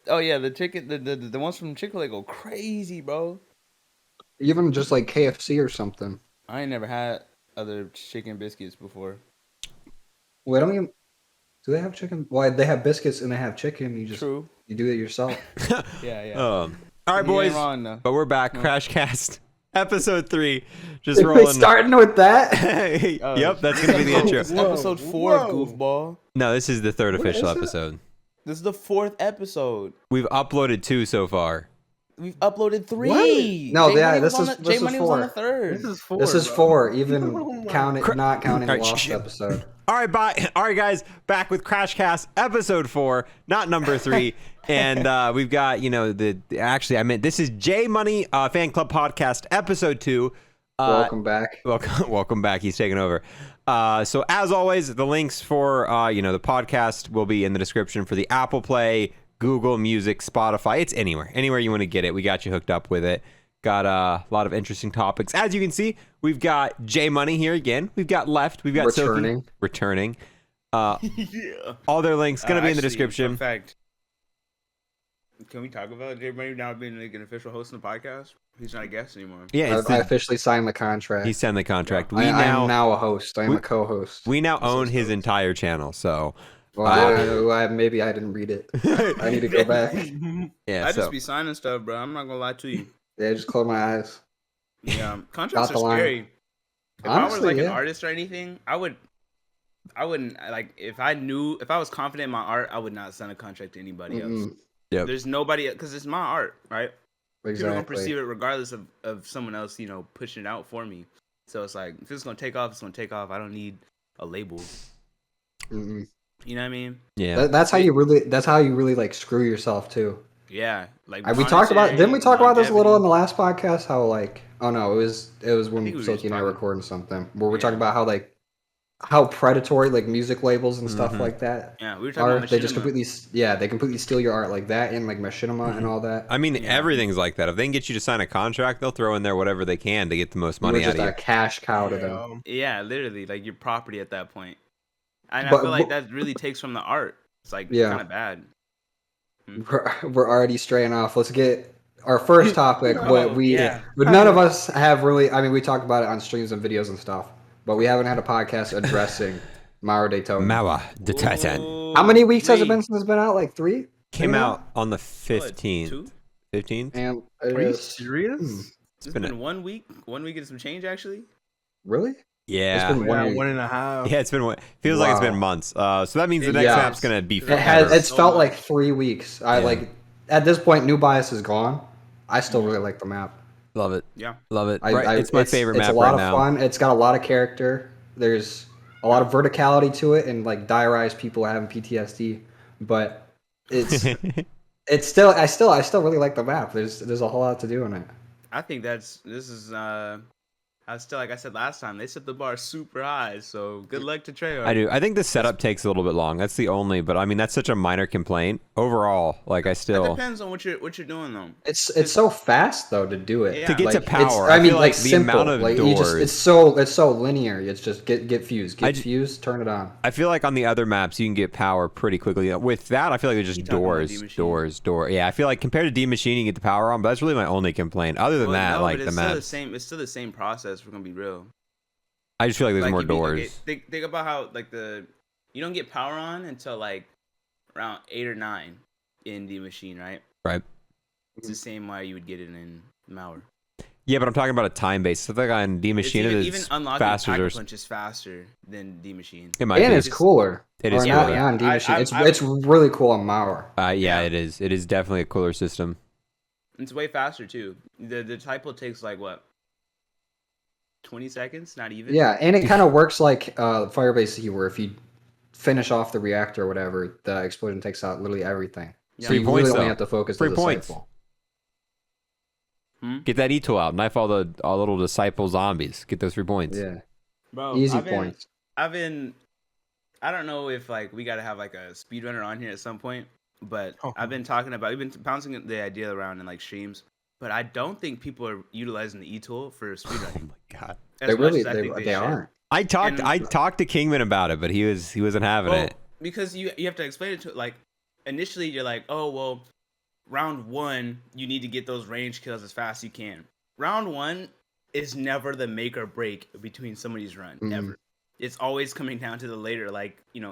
Oh yeah, the chicken, the ones from Chick-fil-A go crazy, bro. Even just like KFC or something. I ain't never had other chicken biscuits before. Well, I don't even. Do they have chicken? Well, they have biscuits and they have chicken. True. You do it yourself. Yeah, yeah. All right, You ain't boys. wrong though. But we're back. No. CrashCast episode 3. Just We're rolling. starting with that. Yep, that's gonna be the intro. This is episode 4, goofball. No, this is the third What official is it? episode. This is the 4th episode. We've uploaded 2 so far. We've uploaded 3. What? No, J yeah, Money this was is- on the, this J is Money was on the 4. 3rd. This is 4. This is bro. 4, even Oh my not counting All the right, lost shh. episode. All right, bye. All right, guys, back with CrashCast episode 4, not number 3. And we've got, actually, I meant this is J Money Fan Club Podcast episode 2. Welcome back. Welcome back. He's taking over. So as always, the links for the podcast will be in the description for the Apple Play, Google Music, Spotify. It's anywhere you want to get it. We got you hooked up with it. Got a lot of interesting topics. As you can see, we've got J Money here again. We've got Left. We've got Returning. Sophie returning. Yeah. All their links gonna be in the Actually, description. In fact, can we talk about J Money now being like an official host of the podcast? He's not a guest anymore. Yeah, it's I officially signed the contract. he signed the contract. I am now a host. I am a co-host. we now own his entire channel. So Well, maybe I didn't read it. I need to go back. yeah, I so just be signing stuff, bro. I'm not gonna lie to you. Yeah, just close my eyes. Yeah, contracts Got are the line. scary. If I Honestly, was like yeah. an artist or anything, I wouldn't like if I was confident in my art, I would not sign a contract to anybody else. Mm-mm. Yep. There's nobody because it's my art, right? People are gonna Exactly. perceive it regardless of someone else, pushing it out for me. So it's like if it's gonna take off, it's gonna take off. I don't need a label. Mm-mm. You know what I mean? yeah. That's how you really like screw yourself too. Yeah. Like We talked about monetary, didn't we talk about this a little in longevity. the last podcast? How like it was when think we were Silky just and I talking- were recording something where we're Yeah. talking about how predatory like music labels and stuff like that Yeah, we were talking about they just machinima. completely steal your art like that and like machinima and all that. I mean, Yeah. everything's like that. If they can get you to sign a contract, they'll throw in there whatever they can to get the most You were money out just of a you. cash cow to them. Yeah, literally, like your property at that point. And But- I feel like that really takes from the art. It's like Yeah. kind of bad. We're already straying off. Let's get our first topic. Oh, yeah. But none of us have really. I mean, we talked about it on streams and videos and stuff, but we haven't had a podcast addressing MAUER DER TOTEN. MAUER DER TOTEN. Ooh, How many weeks has it wait. been since it's been out? Like 3? Came Three out on the What, 15th. two? 15th? And it Are you is- serious? It's been been 1 week. 1 week and some change, actually. Really? Yeah. It's been Yeah, 1 week. 1.5. Yeah, it's been feels like it's been Wow. months. So that means the It next has. map's gonna be It It forever. has. It's So felt much. like 3 weeks. Yeah. At this point, New Bias is gone. I still really like the map. Love it. Yeah. Love it. It's my favorite It's map a lot right of now. fun. It's got a lot of character. There's a lot of verticality to it, and like diarized people having PTSD. But it's still. I still really like the map. There's a whole lot to do in it. I think this is I still, like I said last time, they set the bar super high. So good luck to Treyarch. I do. I think the setup takes a little bit long. That's the only, but I mean that's such a minor complaint. Overall, like I It still depends on what you're doing though. It's so fast though to do it. Yeah. to get Like, to it's- power. I mean, feel like the simple. amount of Like doors. it's so linear. It's just get fused, I fused, turn it on. I feel like on the other maps you can get power pretty quickly. With that, I feel like it's just You talking about doors, D-Machine? door. Yeah, I feel like compared to D Machine, you get the power on, but that's really my only complaint. Other than Well, that, no, like but the it's still the maps, same. It's still the same process. We're gonna be real. I just feel like there's more you be- okay, doors. think about how like you don't get power on until like around 8 or 9 in the machine, right? Right. It's the same way you would get it in Mauer. Yeah, but I'm talking about a time base. So I think on D Machine it Even is unlocking faster. Pack-a-Punch is faster than the machine. It might And be. it's cooler. It is Or not, cooler. yeah, on D Machine. I- It's really cool on Mauer. Yeah, Yeah. it is. It is definitely a cooler system. It's way faster too. The typo takes like what 20 seconds, not even. Yeah, and it kind of works like Firebase C, where if you finish off the reactor or whatever, the explosion takes out literally everything. Yeah. So Free you points, really only though. have to focus Free the points. disciple. Get that E-tool out. Knife all the little disciple zombies. Get those 3 points. Yeah, Bro, easy I've been- points. I don't know if like we gotta have like a speedrunner on here at some point, but Oh. I've been we've been bouncing the idea around in like streams, but I don't think people are utilizing the e-tool for Oh speedrunning. my god. as They much really as I think they should. aren't. I talked And- to Kingman about it, but he wasn't having Well, it. because you have to explain it to like initially you're like, oh well, round 1, you need to get those range kills as fast as you can. Round 1 is never the make or break between somebody's run, ever. It's always coming down to the later,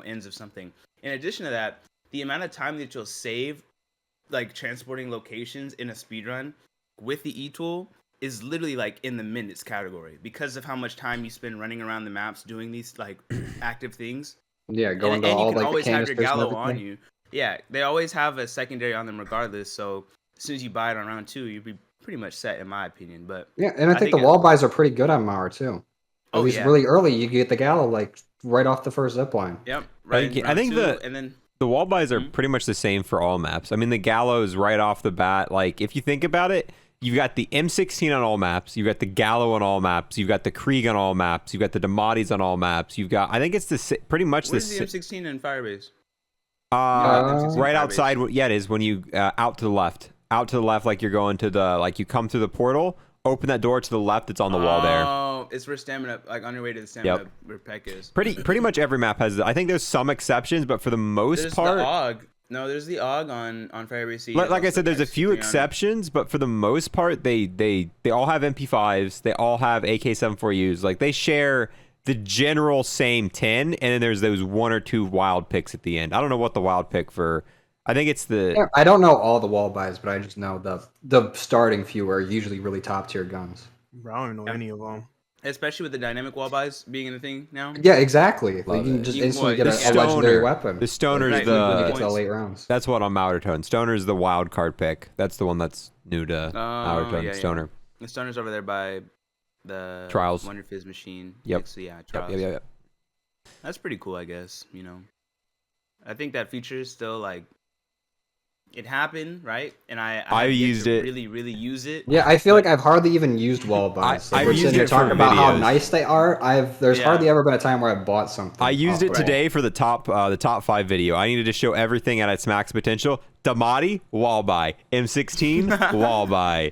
ends of something. In addition to that, the amount of time that you'll save, like transporting locations in a speedrun with the E-tool is literally like in the minutes category because of how much time you spend running around the maps doing these like active things. Yeah, going and to you all can like always the have your canisters and gallo on everything. you. Yeah, they always have a secondary on them regardless. So as soon as you buy it on round 2, you'd be pretty much set in my opinion. But Yeah, and I think the wall buys are pretty good on Mauer too. At least really early, you get the gallo like right off the first zip line. Yep, right. I think the wall buys are pretty much the same for all maps. I mean, the gallows right off the bat. Like if you think about it, you've got the M16 on all maps. You've got the gallo on all maps. You've got the Krieg on all maps. You've got the Damatis on all maps. You've got, I think it's pretty much the M16 in Firebase. Right outside. Yeah, it is when you out to the left. Out to the left, like you're going to the, like you come through the portal, open that door to the left, it's on the wall there. Oh, it's where stamina, like on your way to the stamina, where Peck is. Pretty much every map has, I think there's some exceptions, but for the most part. There's the AUG. No, there's the AUG on Firebase. Like I said, there's a few exceptions, but for the most part, they all have MP5s, they all have AK-74Us. Like they share the general same 10, and then there's those 1 or 2 wild picks at the end. I don't know what the wild pick for. I think it's the. Yeah, I don't know all the wall buys, but I just know the starting few are usually really top tier guns. Bro, I don't know any of them. Especially with the dynamic wall buys being in the thing now. Yeah, exactly. Like you can just instantly get a legendary weapon. The Stoner's when you get to the late rounds. That's what on MAUER Der Toten. Stoner's the wild card pick. That's the one that's new to MAUER Der Toten. Stoner. The Stoner's over there by the Trials. Wonder Fizz machine. Yep. So yeah, Trials. Yep. That's pretty cool, I guess. I think that feature is still like. It happened, right? And I used it. Really use it. Yeah, I feel like I've hardly even used wall buys. I've used it talking for about how videos. nice they are. There's hardly ever been a time where I bought something. I used it today for the top 5 video. I needed to show everything at its max potential. Damati, wall buy. M16, wall buy.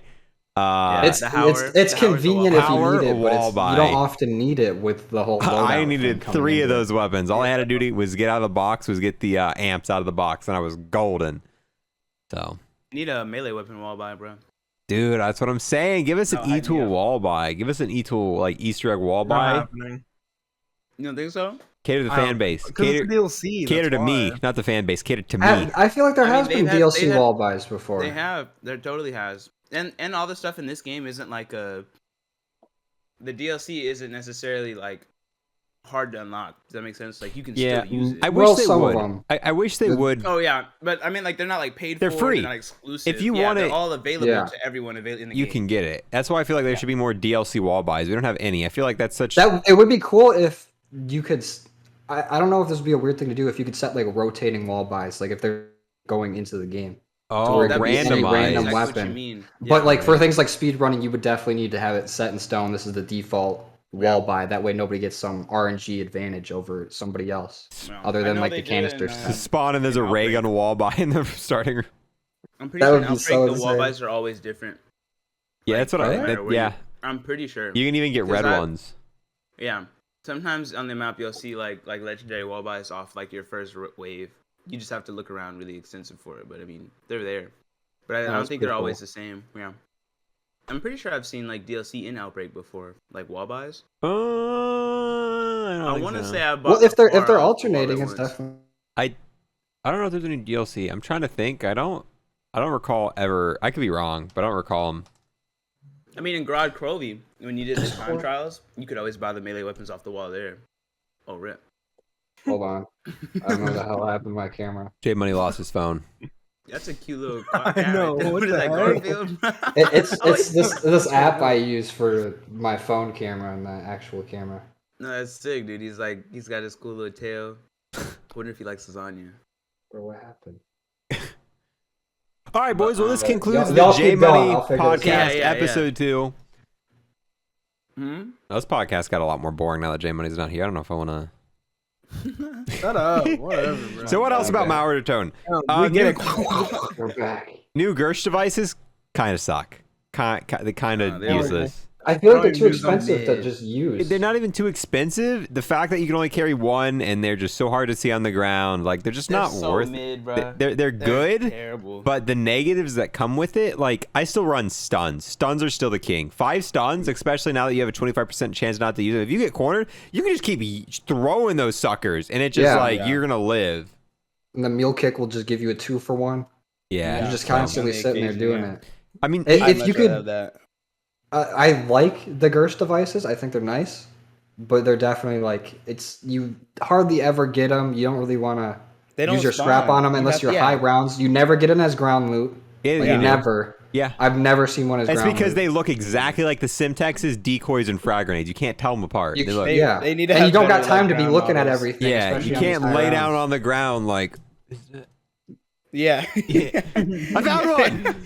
It's convenient if you need it, but you don't often need it with the whole loadout. I needed 3 of those weapons. All I had to do was get out of the box, was get the amps out of the box, and I was golden. So need a melee weapon wall buy, bro. Dude, that's what I'm saying. Give us an E-tool wall buy. Give us an E-tool like Easter egg wall buy. You don't think so? Cater to the fan base. Cater DLC. Cater to me, not the fan base. Cater to me. I feel like there has been DLC wall buys before. They have. There totally has. And all the stuff in this game isn't like the DLC isn't necessarily like hard to unlock. Does that make sense? Like you can still use it. I wish they would. I wish they would. Oh yeah, but I mean like they're not like paid they're for. free. They're not exclusive. If you want it, they're all available to everyone in the game. You can get it. That's why I feel like there should be more DLC wall buys. We don't have any. I feel like that's such. It would be cool if you could. I don't know if this would be a weird thing to do if you could set like rotating wall buys, like if they're going into the game. Oh, random exactly weapon. But like for things like speed running, you would definitely need to have it set in stone. This is the default wall buy. That way nobody gets some RNG advantage over somebody else, other than like the canisters. Spawn and there's a ray gun wall buy in the starting. I'm pretty sure in Outbreak the wall buys are always different. Yeah, that's what I. I'm pretty sure. You can even get red ones. Yeah. Sometimes on the map you'll see like legendary wall buys off like your first wave. You just have to look around really extensive for it, but I mean they're there. But I don't think they're always the same. Yeah, I'm pretty sure I've seen like DLC in Outbreak before, like wall buys. I want to say I bought. Well, if they're alternating, it's definitely. I don't know if there's any DLC. I'm trying to think. I don't recall ever. I could be wrong, but I don't recall them. I mean, in Grod Crovey, when you did the time trials, you could always buy the melee weapons off the wall there. Oh, rip. Hold on. I don't know what the hell happened to my camera. J Money lost his phone. That's a cute little. I know. What is that, Garfield? It's this app I use for my phone camera and the actual camera. No, that's sick, dude. He's got his cool little tail. Wonder if he likes lasagna. Bro, what happened? All right, boys. Well, this concludes the J Money podcast episode 2. This podcast got a lot more boring now that J Money's not here. I don't know if I want to. Shut up. Whatever, bro. So what else about MAUER Der We're back. New Gersh devices kind of suck. They kind of useless. I feel like they're Don't too even use them expensive to mid. just use. They're not even too expensive. The fact that you can only carry one and they're just so hard to see on the ground, like they're just not so worth. mid, bro. They're good, Terrible. but the negatives that come with it, like I still run stuns. Stuns are still the king. 5 stuns, especially now that you have a 25% chance not to use it. If you get cornered, you can just keep throwing those suckers, and it's just you're gonna live. And the mule kick will just give you a 2-for-1. Yeah, You're just so- constantly On the sitting there occasion, doing yeah. it. I mean, If I'd you much could- rather have that. I like the Gerst devices. I think they're nice, but they're definitely like you hardly ever get them. You don't really want to They don't use your spawn. scrap on them You unless have- you're yeah. high rounds. You never get them as ground loot. Yeah, Like, you do. never. Yeah. I've never seen one as It's ground because loot. they look exactly like the Simtex's decoys and frag grenades. You can't tell them apart. You They look- can't- yeah, they need to and you have don't got better, time like, to be ground looking at models. everything. yeah, especially you on these can't high lay rounds. down on the ground like. Yeah. I found one.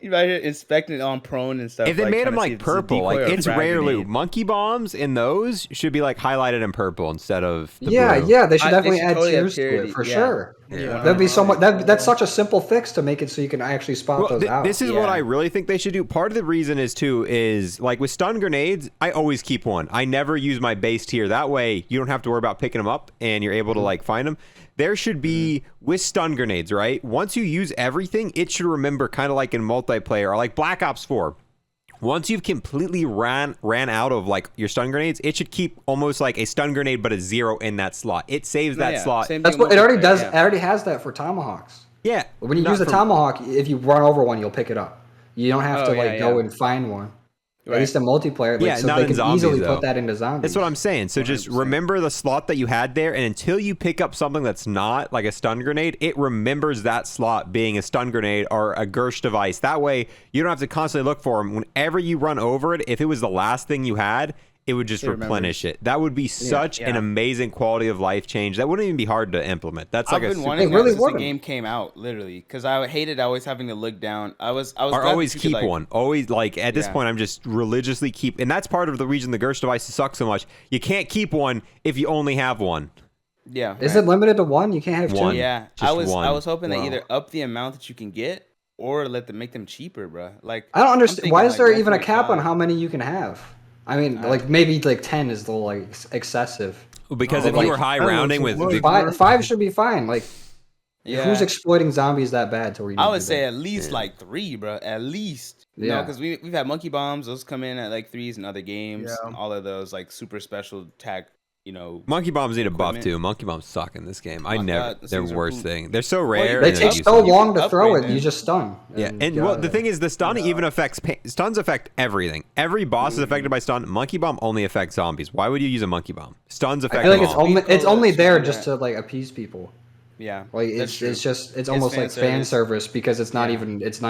You might inspect it on prone and stuff. If they like, made them trying to see like if it's a purple, decoy like or a it's frag rare loot. grenade. Monkey bombs in those should be like highlighted in purple instead of the Yeah, blue. yeah, they should They definitely should add totally have tiers to purity, it for yeah. sure. Yeah. That'd be so much. That's such a simple fix to make it so you can actually spot Well, those out. this is Yeah. what I really think they should do. Part of the reason is like with stun grenades, I always keep one. I never use my base tier. That way you don't have to worry about picking them up and you're able to like find them. There should be with stun grenades, right? Once you use everything, it should remember kind of like in multiplayer or like Black Ops 4. Once you've completely ran out of like your stun grenades, it should keep almost like a stun grenade but a 0 in that slot. It saves that Yeah, slot. same That's thing what it already multiplayer, does. yeah. It already has that for tomahawks. Yeah. When you not use the for- tomahawk, if you run over one, you'll pick it up. You don't have Oh, to yeah, like go yeah. and find one. At Right. least in multiplayer, like, Yeah, so not they in can zombies, easily though. put that into zombies. That's what I'm saying. So just 100%. remember the slot that you had there, and until you pick up something that's not like a stun grenade, it remembers that slot being a stun grenade or a Gersh device. That way, you don't have to constantly look for them. Whenever you run over it, if it was the last thing you had, it would just It replenish it. That would be such an Yeah. amazing quality of life change. That wouldn't even be hard to implement. That's like I've a been super, wanting It really that since the wouldn't. game came out, literally, because I hated always having to look down. I was or glad always that you keep could, like, one. Always like at this Yeah. point, I'm just religiously keep, and that's part of the reason the Gersh devices suck so much. You can't keep one if you only have one. Yeah. Is right. it limited to one? You can't have One. two. Yeah, Just I was one. hoping Wow. to either up the amount that you can get or make them cheaper, bro. Like I don't I'm understand. thinking, Why is like, there even a cap on 1.5. how many you can have? I mean, like maybe like 10 is a little like excessive. Because Oh, if you like, were high I don't know, rounding it's with like- Five should be fine. Like, Yeah. who's exploiting zombies that bad to where you I need would to say do at least like 3, bro. At least. You know, Yeah. because we've had monkey bombs. Those come in at like 3s in other games. Yeah. And all of those like super special attack. You know. Monkey bombs need a buff Equipment. too. Monkey bombs suck in this game. I my never. God, those They're things are worst poop. thing. They're so you rare. They and take they're so useless. long to upgrade throw it, them. you just stun. Yeah, and well, the thing is, the stun even affects stuns affect everything. Every boss is affected by stun. Monkey bomb only affects zombies. Why would you use a monkey bomb? Stuns affect I feel like them it's all. only there Yeah. just to like appease people. Yeah. Like that's true. it's almost fan like fan service. service because it's not Yeah.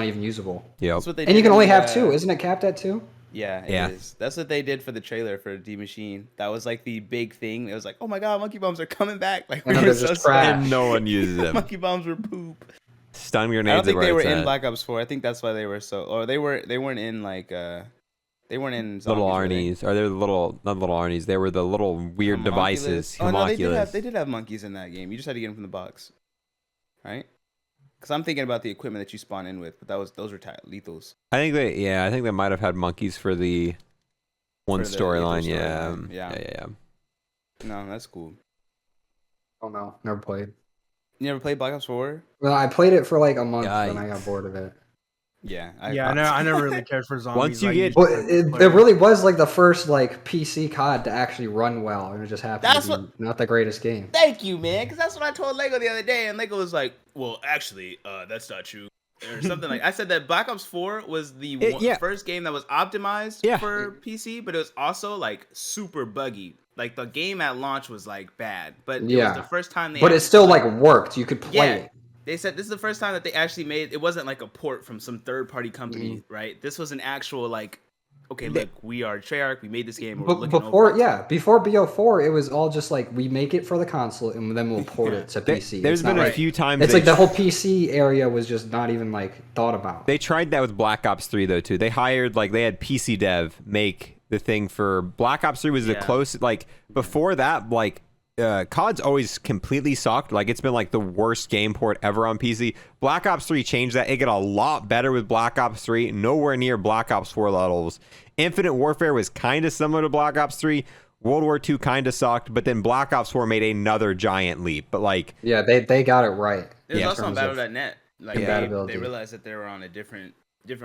even usable. Yep. That's what they And you did can only in have the- 2, isn't it capped at 2? Yeah, it Yeah. is. That's what they did for the trailer for D Machine. That was like the big thing. It was like, oh my god, monkey bombs are coming back. Like And we then were they're so just sad. trash. And no one uses them. Monkey bombs were poop. Stun I grenades. don't think are they where were it's in at. Black Ops 4. I think that's why they were so. Or they weren't in like they weren't in zombies, Little were they? Arnie's. Or they're the little, not little Arnie's. They were the little weird Homunculus? devices. Oh no, they Homunculus. did have monkeys in that game. You just had to get them from the box, right? Because I'm thinking about the equipment that you spawn in with, but those were lethals. I think they might have had monkeys for the one For the storyline. lethal Yeah. storyline, yeah. Yeah. No, that's cool. Oh no, never played. You never played Black Ops 4? Well, I played it for like a month, and I Yikes. got bored of it. Yeah. I never really cared for zombies. Once you I get- usually Well, it play- really was like the first like PC COD to actually run well, and it just happened That's to be not the greatest game. Thank you, man. Because that's what I told Lego the other day, and Lego was like, "Well, actually, that's not true," or something like. I said that Black Ops 4 was the yeah. first game that was optimized Yeah. for PC, but it was also like super buggy. Like the game at launch was like bad, but it Yeah. was the first time they. But it actually, still like worked. You could play yeah. it. They said this is the first time that they actually made. It wasn't like a port from some third-party company, Mm-hmm. right? This was an actual like. Okay, look, we are Treyarch. We made this game. We're But looking before, over it. yeah, before BO4, it was all just like we make it for the console and then we'll port it to PC. There's It's not been a like- few times. It's they like the whole PC area was just not even like thought about. They tried that with Black Ops 3 though too. They hired they had PC dev make the thing for Black Ops 3 was the Yeah. closest. Like before that, like COD's always completely sucked. Like, it's been like the worst game port ever on PC. Black Ops 3 changed that. It got a lot better with Black Ops 3. Nowhere near Black Ops 4 levels. Infinite Warfare was kind of similar to Black Ops 3. World War II kind of sucked, but then Black Ops 4 made another giant leap. But like, yeah, they got it right. There's Yeah. also on Battle.net. Like they compatibility. realized that they were on a different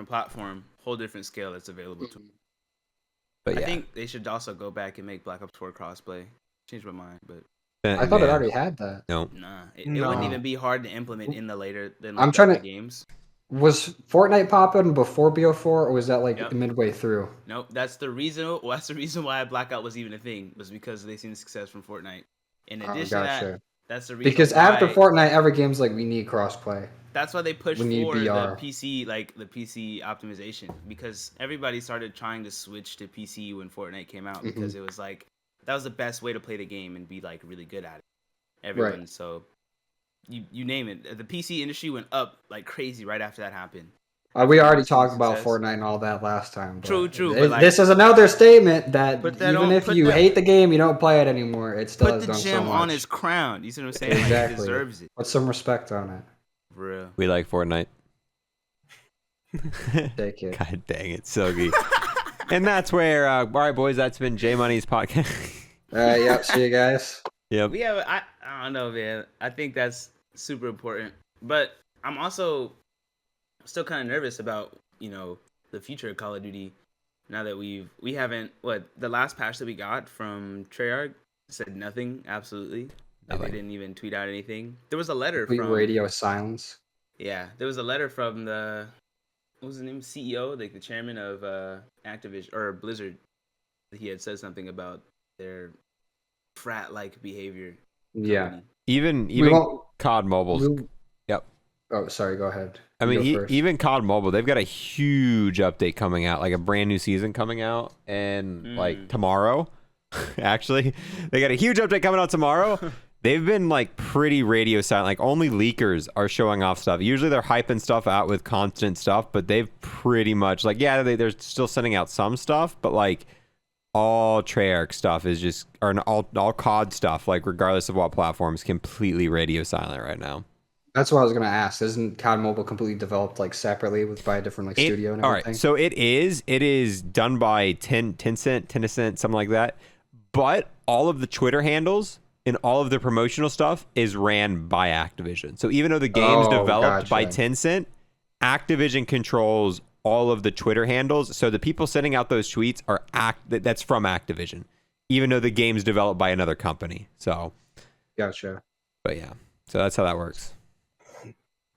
platform, whole different scale that's available to them. but I yeah. think they should also go back and make Black Ops 4 crossplay. Changed my mind, but I thought it Yeah. already had that. No. nah, it No. wouldn't even be hard to implement in the later than I'm like, trying the to- games. Was Fortnite popping before BO4, or was that like Yep. midway through? Nope, that's the reason. Well, that's the reason why Blackout was even a thing, was because they seen the success from Fortnite. In addition to that, that's the reason. Because why, after Fortnite, every game's like, we need crossplay. that's why they pushed we need for the VR. PC, like the PC optimization, because everybody started trying to switch to PC when Fortnite came out, because it was like that was the best way to play the game and be like really good at it. Everyone, Right. so you name it, the PC industry went up like crazy right after that happened. We already Seen talked about success. Fortnite and all that last time. But True, This, but, like, this is another statement that put that even on- if put you that- hate the game, you don't play it anymore. It still Put has the done so gem much. on his crown. You see what I'm saying? Like, he Exactly. deserves it. Put some respect on it. For real. We like Fortnite. Take it. God dang it, Silgy. And that's where, all right, boys, that's been J Money's podcast. Yep. See you guys. Yep. We have. I don't know, man. I think that's super important, but I'm also still kind of nervous about the future of Call of Duty. Now that we haven't the last patch that we got from Treyarch said nothing. Absolutely, like, they Nothing. didn't even tweet out anything. There was a letter Complete from radio silence. Yeah, there was a letter from the what was his name, CEO, like the chairman of Activision or Blizzard. He had said something about their frat-like behavior. Yeah. company. Even won't- COD Mobile's. We- Yep. Oh, sorry. Go ahead. I You mean, go first. even COD Mobile, they've got a huge update coming out, like a brand new season coming out, and like tomorrow, actually, they got a huge update coming out tomorrow. They've been like pretty radio silent. Like only leakers are showing off stuff. Usually they're hyping stuff out with constant stuff, but they've pretty much like they're still sending out some stuff, but like all Treyarch stuff is just or all COD stuff, like regardless of what platform, is completely radio silent right now. That's what I was gonna ask. Isn't COD Mobile completely developed like separately by a different like studio and all everything? right, so it is done by Tencent, something like that. But all of the Twitter handles and all of the promotional stuff is ran by Activision. So even though the game's developed by gotcha. Tencent, Activision controls all of the Twitter handles. So the people sending out those tweets are that's from Activision, even though the game's developed by another company. So, Gotcha. but yeah, so that's how that works.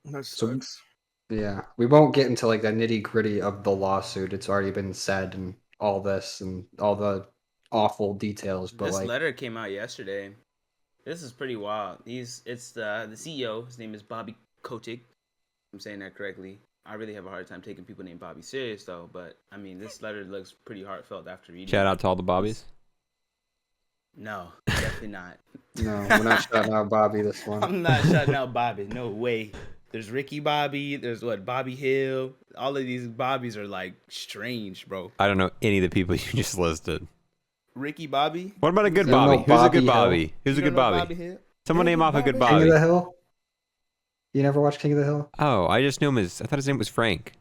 That So- sucks. Yeah, we won't get into like the nitty gritty of the lawsuit. It's already been said and all this and all the awful details. But This like, letter came out yesterday. This is pretty wild. It's the CEO. His name is Bobby Kotick. I'm saying that correctly. I really have a hard time taking people named Bobby serious though. But I mean, this letter looks pretty heartfelt after reading. Shout it. out to all the Bobbies. No, definitely not. no, we're not shutting out Bobby this one. I'm not shutting out Bobby. No way. There's Ricky Bobby. There's Bobby Hill. All of these Bobbies are like strange, bro. I don't know any of the people you just listed. Ricky Bobby. What about a good You don't Bobby? know Who's a Bobby good Hill? Bobby? Who's a You good don't know Bobby? Hill? Someone name off a good King Bobby. of the Hill. You never watched King of the Hill? Oh, I just knew him as. I thought his name was Frank.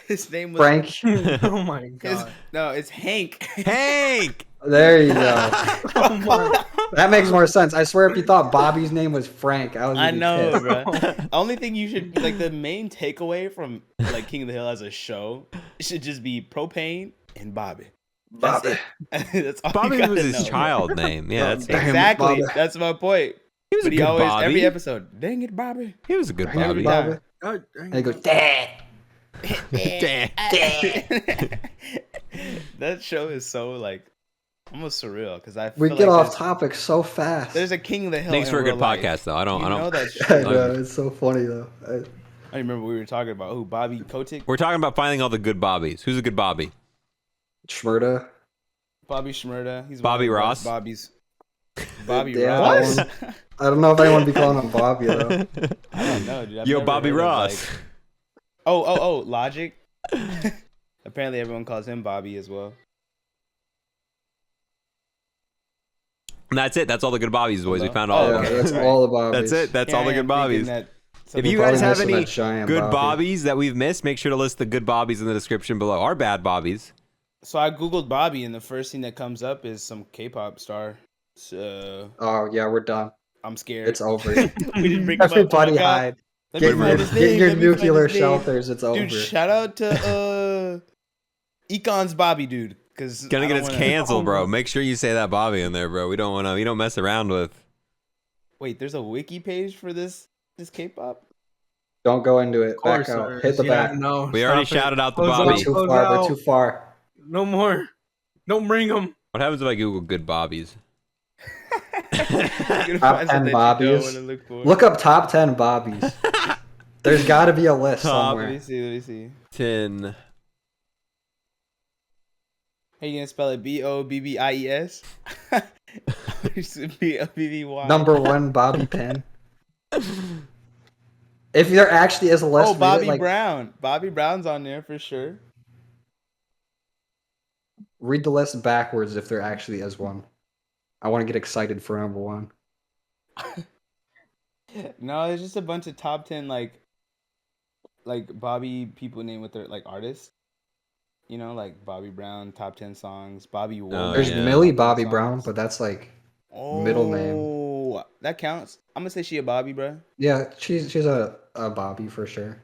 His name was Frank. Oh my his- god. no, it's Hank. Hank. There you go. Oh my. That makes more sense. I swear, if you thought Bobby's name was Frank, I was. I gonna be know, pissed. bro. Only thing you should the main takeaway from like King of the Hill as a show should just be propane and Bobby. That's Bobby. it. That's all Bobby you gotta was his know, bro. child name. Yeah, that's Damn it, Exactly. Bobby. That's my point. he was a But he good always Bobby. every episode. Dang it, Bobby. He was a good Dang Bobby. it, Bobby. Oh, And he goes, Dad. Damn. That show is so like almost surreal because I We feel get like off there's- topic so fast. There's a King of the Hill. Thanks in for a good real life. podcast, though. I don't. You know that I shit. know, it's so funny though. I don't remember what we were talking about. Who? Bobby Kotick? We're talking about finding all the good Bobbies. Who's a good Bobby? Schmurda. Bobby Shmurda. He's Bobby one of the Ross? best Bobbies. Bobby Yeah, Ross. that I don't know if anyone would be calling him Bobby though. I don't know, dude. I've Yo, never Bobby heard of, Ross. like- Oh, Logic. Apparently, everyone calls him Bobby as well. And that's it. That's all the good bobbies, boys. We Hello? found all Oh, of Yeah, them. that's Right. all the bobbies. That's it. That's all the Here I good am thinking bobbies. that If somebody you Probably guys have missing any that giant good Bobby. bobbies that we've missed, make sure to list the good bobbies in the description below. Our bad bobbies. So I googled Bobby, and the first thing that comes up is some K-pop star. So Oh yeah, we're done. I'm scared. It's over. We didn't bring him up. Oh my Everybody God. hide. Let Get me find his name. your Let me find nuclear his name. shelters. It's over. Dude, shout out to Econ's Bobby, dude. Cause Gonna I get don't us wanna- canceled, bro. Make sure you say that bobby in there, bro. We don't mess around with. Wait, there's a wiki page for this K-pop. Don't go into it. Of course, Back out. there Hit is. the Yeah, back. no. We already stop it. shouted out the Close Bobby. We're too close far. We're out. too far. No more. Don't bring them. What happens if I Google good bobbies? Top 10 bobbies. Look up top 10 bobbies. There's got to be a list Top- Let me somewhere. see. 10. How you gonna spell it? Bobbies? Bobby. Number 1, Bobby Pin. If there actually is a list, Oh, read Bobby it, like, Brown. Bobby Brown's on there for sure. read the list backwards if there actually is one. I want to get excited for number 1. No, it's just a bunch of top 10 like Bobby people named with their like artists. You know, like Bobby Brown, top 10 songs. Bobby Womack. There's yeah. Millie top 10 Bobby songs. Brown, but that's like middle name. Oh, that counts. I'm gonna say she a Bobby, bro. Yeah, she's a Bobby for sure.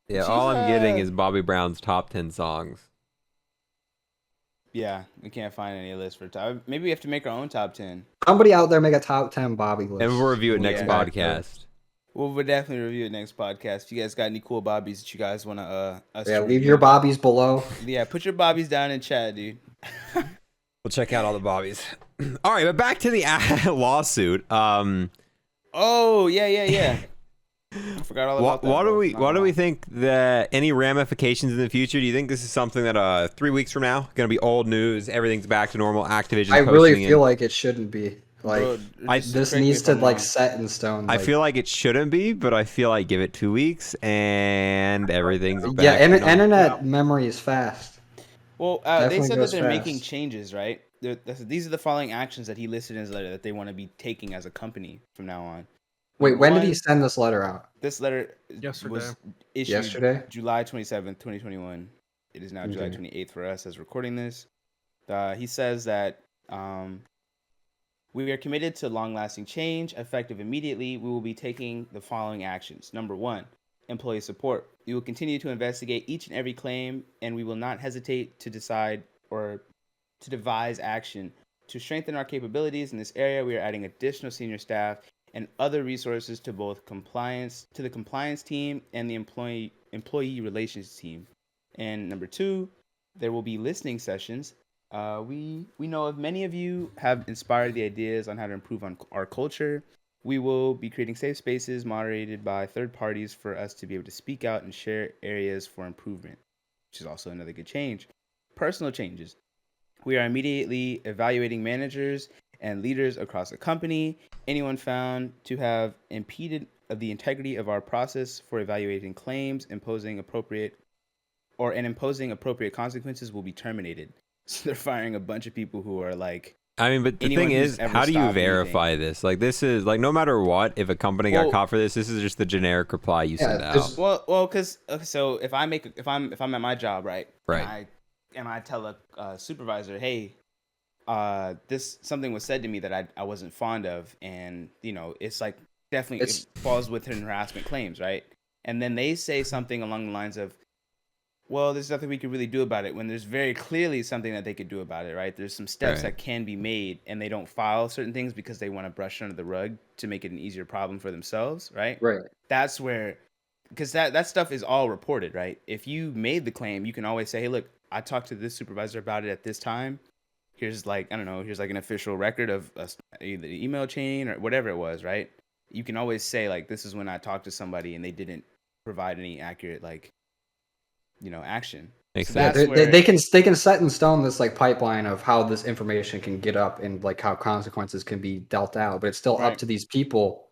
Yeah, She's, all I'm getting is Bobby Brown's top 10 songs. Yeah, we can't find any list for top. Maybe we have to make our own top 10. Somebody out there make a top 10 Bobby list. And we'll review it next Yeah. podcast. We'll definitely review it next podcast. If you guys got any cool Bobbies that you guys want to us Yeah, to leave review. your Bobbies below. Yeah, put your Bobbies down in chat, dude. We'll check out all the bobbies. All right, but back to the lawsuit. Oh, yeah. I forgot all about that. What do bro. we Not what do gonna we lie. think that any ramifications in the future? Do you think this is something that 3 weeks from now going to be old news? Everything's back to normal. Activision. I really feel like it shouldn't be. Like, Bro, just this correct me needs if to I'm like wrong. set in stone. I like- feel like it shouldn't be, but I feel like give it 2 weeks and everything's back. yeah, to normal. internet memory is fast. Well, they Definitely said that goes they're making fast. changes, right? These are the following actions that he listed in his letter that they want to be taking as a company from now on. Wait, Number when did he one, send this letter out? This letter Yesterday. was issued Yesterday? July 27th, 2021. It is now July Okay. 28th for us as recording this. He says that we are committed to long-lasting change. Effective immediately, we will be taking the following actions. Number 1, employee support. We will continue to investigate each and every claim, and we will not hesitate to decide or to devise action. To strengthen our capabilities in this area, we are adding additional senior staff and other resources to the compliance team and the employee relations team. And number 2, there will be listening sessions. We know of many of you have inspired the ideas on how to improve on our culture. We will be creating safe spaces moderated by third parties for us to be able to speak out and share areas for improvement, which is also another good change. Personal changes. We are immediately evaluating managers and leaders across the company. Anyone found to have impeded the integrity of our process for evaluating claims, imposing appropriate consequences will be terminated. So they're firing a bunch of people who are like, I mean, but the anyone thing who's is, ever how do you stopped verify this? Like, this is like, no matter what, if a company got Well- caught for this, this is just the generic reply you send out. there's- well, because so if I'm at my job, right, Right. and I tell a supervisor, hey, this something was said to me that I wasn't fond of, and it's like definitely it falls within harassment claims, right? And then they say something along the lines of, well, there's nothing we could really do about it, when there's very clearly something that they could do about it, right? There's some steps Right. that can be made, and they don't file certain things because they want to brush under the rug to make it an easier problem for themselves, right? Right. That's where, because that stuff is all reported, right? If you made the claim, you can always say, hey, look, I talked to this supervisor about it at this time. Here's here's like an official record of either the email chain or whatever it was, right? You can always say, like, this is when I talked to somebody and they didn't provide any accurate, action. Makes So sense. that's Yeah, where- they can set in stone this like pipeline of how this information can get up and like how consequences can be dealt out, but it's still Right. up to these people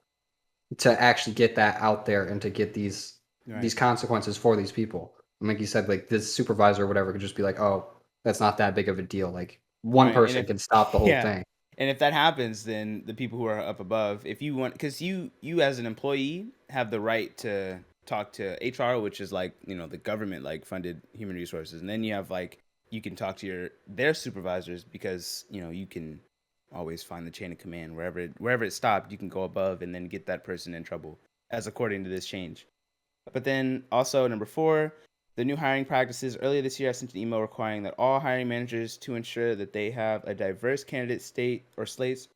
to actually get that out there and to get these Right. consequences for these people. And like you said, like this supervisor or whatever could just be like, oh, that's not that big of a deal. Like one Right, and person if- can stop the whole yeah. thing. And if that happens, then the people who are up above, if you want, because you as an employee have the right to talk to HR, which is like, you know, the government like funded human resources, and then you have like you can talk to their supervisors, because you know you can always find the chain of command wherever it stopped. You can go above and then get that person in trouble, as according to this change. But then also number 4, the new hiring practices. Earlier this year, I sent an email requiring that all hiring managers to ensure that they have a diverse candidate slates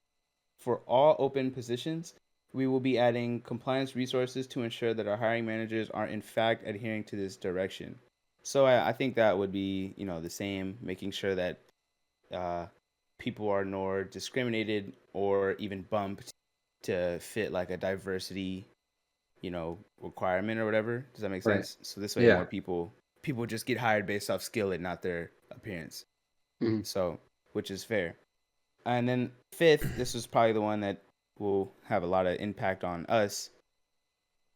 for all open positions. We will be adding compliance resources to ensure that our hiring managers are in fact adhering to this direction. So I think that would be, you know, the same, making sure that people are nor discriminated or even bumped to fit like a diversity, you know, requirement or whatever. Does that make sense? So this way, more people just get hired based off skill and not their appearance. So, which is fair. And then 5th, this is probably the one that will have a lot of impact on us.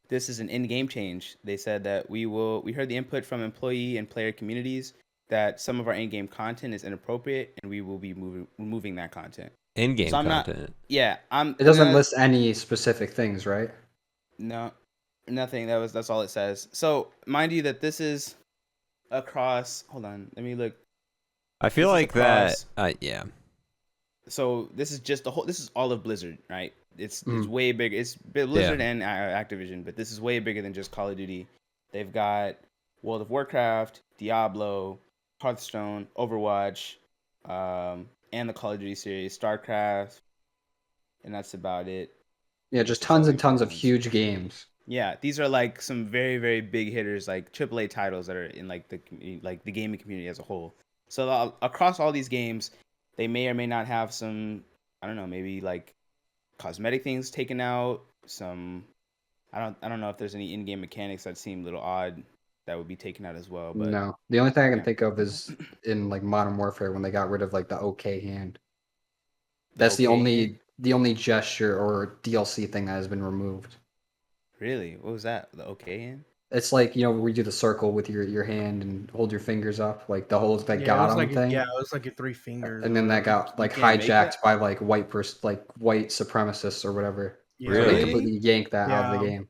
This is an in-game change. They said that we heard the input from employee and player communities that some of our in-game content is inappropriate, and we will be removing that content. In-game content. It doesn't list any specific things, right? No, nothing. That's all it says. So mind you that this is across. Hold on, let me look. I feel like that. Yeah. So this is just this is all of Blizzard, right? It's way bigger. It's Blizzard and Activision, but this is way bigger than just Call of Duty. They've got World of Warcraft, Diablo, Hearthstone, Overwatch, and the Call of Duty series, StarCraft, and that's about it. Yeah, just tons and tons of huge games. Yeah, these are like some very, very big hitters, like AAA titles that are in like the gaming community as a whole. So across all these games, they may or may not have some, I don't know, maybe like cosmetic things taken out. Some, I don't know if there's any in-game mechanics that seem a little odd that would be taken out as well. But no, the only thing I can think of is in like Modern Warfare when they got rid of like the OK hand. That's the only gesture or DLC thing that has been removed. Really? What was that? The OK hand? It's like, you know, where you do the circle with your hand and hold your fingers up, like the whole God thing. Yeah, it was like your 3 fingers. And then that got like hijacked by like white supremacists or whatever. Really? So they completely yanked that out of the game.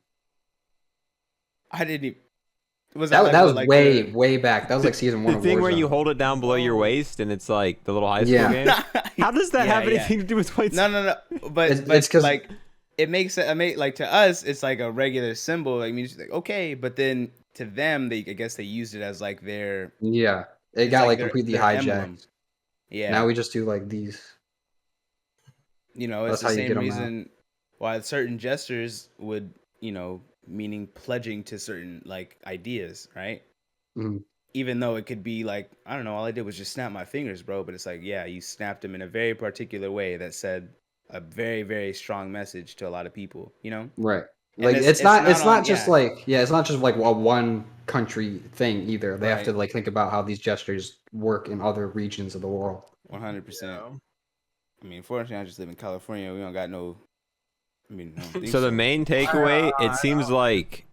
I didn't even... That was like way back. That was like season 1 of Warzone. The thing where you hold it down below your waist and it's like the little high school game? How does that have anything to do with white supremacy? No. But it's because like... It makes it like to us, it's like a regular symbol. I mean, it's like, okay, but then to them, I guess they used it as like their it got like completely hijacked. Emblem. Yeah. Now we just do like these. You know, it's the same reason why certain gestures would, you know, meaning pledging to certain like ideas, right? Even though it could be like, I don't know, all I did was just snap my fingers, bro. But it's like, yeah, you snapped them in a very particular way that said a very, very strong message to a lot of people, you know? Right. Like it's not just like a one country thing either. They have to like think about how these gestures work in other regions of the world. 100%. I mean, fortunately, I just live in California. We don't got no. I mean, so the main takeaway, it seems like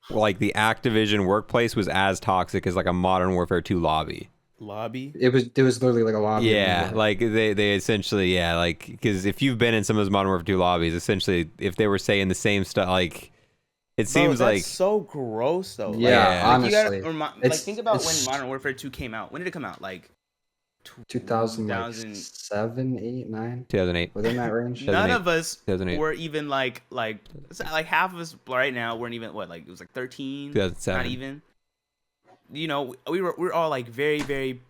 the Activision workplace was as toxic as like a Modern Warfare 2 lobby. It was literally like a lobby. Yeah, like they essentially, like, because if you've been in some of those Modern Warfare 2 lobbies, essentially if they were saying the same stuff, like it seems that's like so gross though. Yeah, honestly. You gotta, think about when Modern Warfare 2 came out. When did it come out? Like 2007, 8, 9? 2008. Within that range. None of us were even like half of us right now weren't even it was like 13. 2007. Not even. You know, we're all like very, very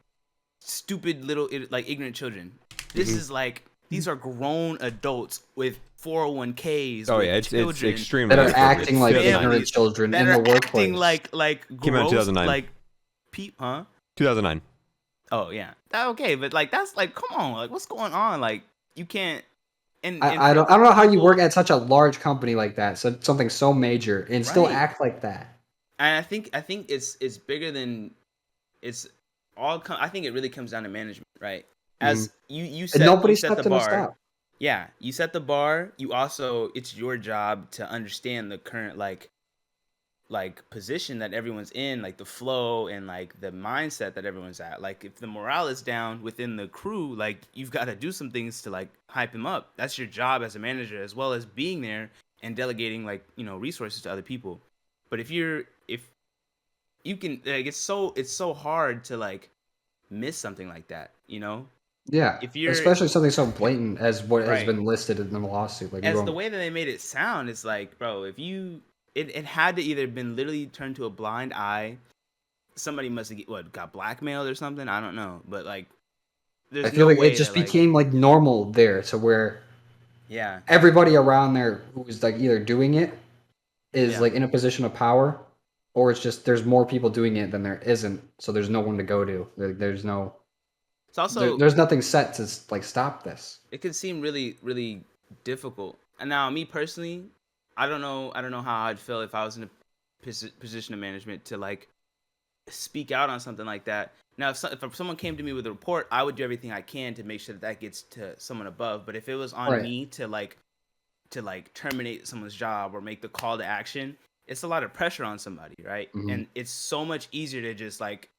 stupid little like ignorant children. This is like these are grown adults with 401ks. Oh yeah, it's extremely that are acting like ignorant children in the workplace. Acting like came out in 2009. Like 2009. Oh yeah, okay, but like that's like come on, like what's going on? Like you can't. And I don't know how you work at such a large company like that, so something so major, and still act like that. And I think it's bigger than it's all. I think it really comes down to management, right? As you set the bar. Yeah, you set the bar. You also, it's your job to understand the current like like position that everyone's in, like the flow and like the mindset that everyone's at. Like if the morale is down within the crew, like you've got to do some things to like hype them up. That's your job as a manager, as well as being there and delegating like, you know, resources to other people. But if you can, like, it's so hard to like miss something like that, you know? Yeah, If you're especially something so blatant as what has right, been listed in the lawsuit. Like, as the way that they made it sound, it's like, bro, if you it had to either been literally turned to a blind eye. Somebody must have got blackmailed or something. I don't know, but like, I there's feel no like it way just that like, became like normal there, to where yeah, everybody around there who's like either doing it is yeah. like in a position of power, or it's just there's more people doing it than there isn't, so there's no one to go to. There's no It's also there's nothing set to like stop this. it could seem really really difficult. And now me personally, I don't know how I'd feel if I was in a position of management to like speak out on something like that. Now, if someone came to me with a report, I would do everything I can to make sure that that gets to someone above. But if it was on Right. me to like terminate someone's job or make the call to action, it's a lot of pressure on somebody, right? Mhm. And it's so much easier to just like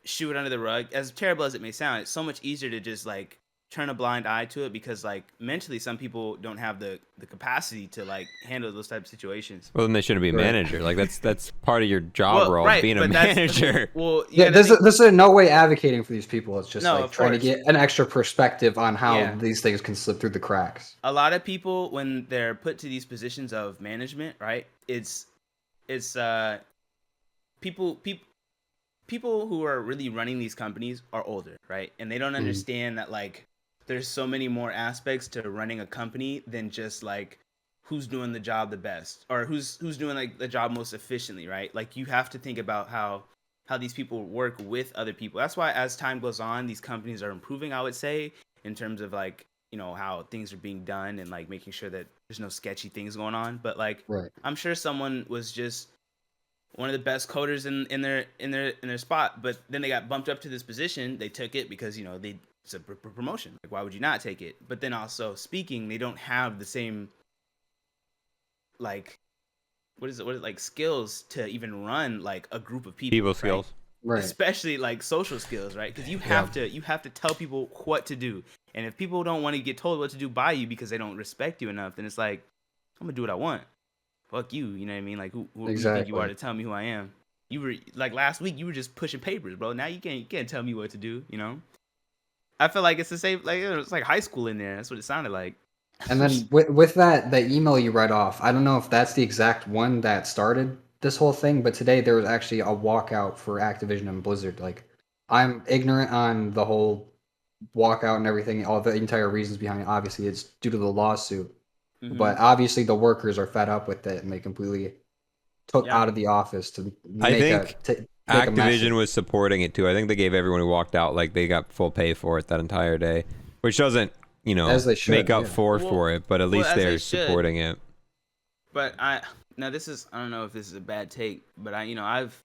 shoot it under the rug. As terrible as it may sound, it's so much easier to just like turn a blind eye to it, because like mentally some people don't have the capacity to like handle those type of situations. Well, then they shouldn't be a Right. manager. Like that's part of your job role, right, being a but that's manager. well, you Yeah, gotta think, this is in no way advocating for these people. It's just No, like of trying to course. get an extra perspective on how Yeah. these things can slip through the cracks. a lot of people when they're put to these positions of management, right? It's people who are really running these companies are older, right? And they don't understand that like there's so many more aspects to running a company than just like who's doing the job the best or who's doing like the job most efficiently, right? Like you have to think about how these people work with other people. That's why as time goes on, these companies are improving, I would say, in terms of like, you know, how things are being done and like making sure that there's no sketchy things going on. But like Right. I'm sure someone was just one of the best coders in their spot, but then they got bumped up to this position. They took it because, you know, it's a promotion. Like, why would you not take it? But then also speaking, they don't have the same like what is it like skills to even run like a group of people. People right? skills. Right. Especially like social skills, right? Because you have to tell people what to do, and if people don't want to get told what to do by you because they don't respect you enough, then it's like, I'm gonna do what I want. Fuck you, you know what I mean? Like who do you think you are to tell me who I am? You were like last week, you were just pushing papers, bro. Now you can't tell me what to do, you know? I feel like it's the same, like it's like high school in there. That's what it sounded like. And then with that, the email you read off, I don't know if that's the exact one that started this whole thing, but today there was actually a walkout for Activision and Blizzard. Like, I'm ignorant on the whole walkout and everything, all the entire reasons behind it. Obviously, it's due to the lawsuit, but obviously the workers are fed up with it and they completely took Yeah. out of the office to I make think make a message. Activision was supporting it too. I think they gave everyone who walked out like they got full pay for it that entire day, which doesn't, you know, As they should, make up yeah. for it, but at least as they they're should. supporting it. But now this is, I don't know if this is a bad take, but I've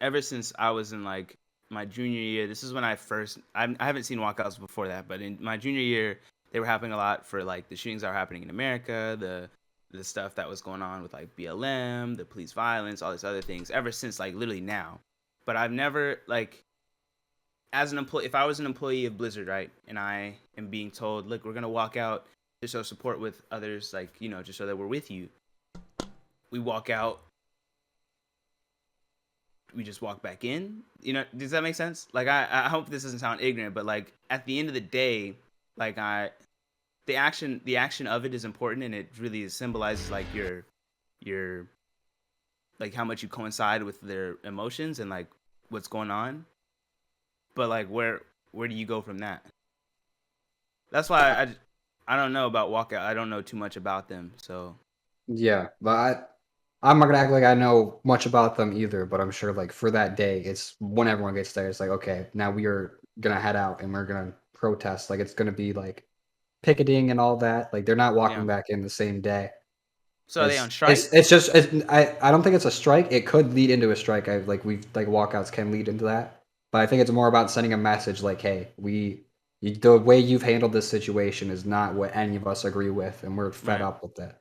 ever since I was in like my junior year, this is when I haven't seen walkouts before that, but in my junior year, they were happening a lot for like the shootings that were happening in America, the stuff that was going on with like BLM, the police violence, all these other things, ever since like literally now. But I've never like, as an employee, if I was an employee of Blizzard, right, and I am being told, look, we're gonna walk out to show support with others, like, you know, just so that we're with you. We walk out. We just walk back in. You know, does that make sense? Like, I hope this doesn't sound ignorant, but like at the end of the day, like the action of it is important, and it really symbolizes like your like how much you coincide with their emotions and like what's going on. But like where do you go from that? That's why I don't know about walkout. I don't know too much about them, so Yeah, but I'm not gonna act like I know much about them either. But I'm sure, like, for that day, it's when everyone gets there. It's like, okay, now we are gonna head out and we're gonna protest. Like, it's gonna be like picketing and all that. Like, they're not walking back in the same day. So are they on strike? It's just I don't think it's a strike. It could lead into a strike. Walkouts can lead into that, but I think it's more about sending a message like, hey, the way you've handled this situation is not what any of us agree with, and we're fed up with it.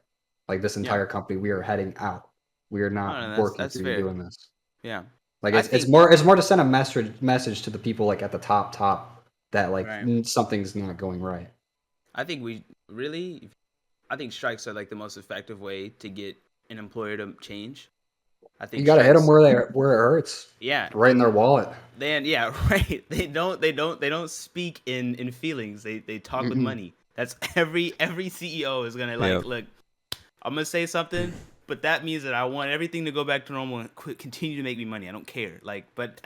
Like, this entire company, we are heading out. We are I not don't know, working that's for you fair. doing this. Yeah. Like I it's think more to send a message to the people like at the top that like right. something's not going right. I think we really I think strikes are like the most effective way to get an employer to change. I You think got to hit them strikes where it hurts, yeah, right in their wallet. then yeah, right. They don't speak in feelings. They talk with Mm-mm. money. That's every CEO is gonna like Yep. look. I'm gonna say something, but that means that I want everything to go back to normal and continue to make me money. I don't care. Like, but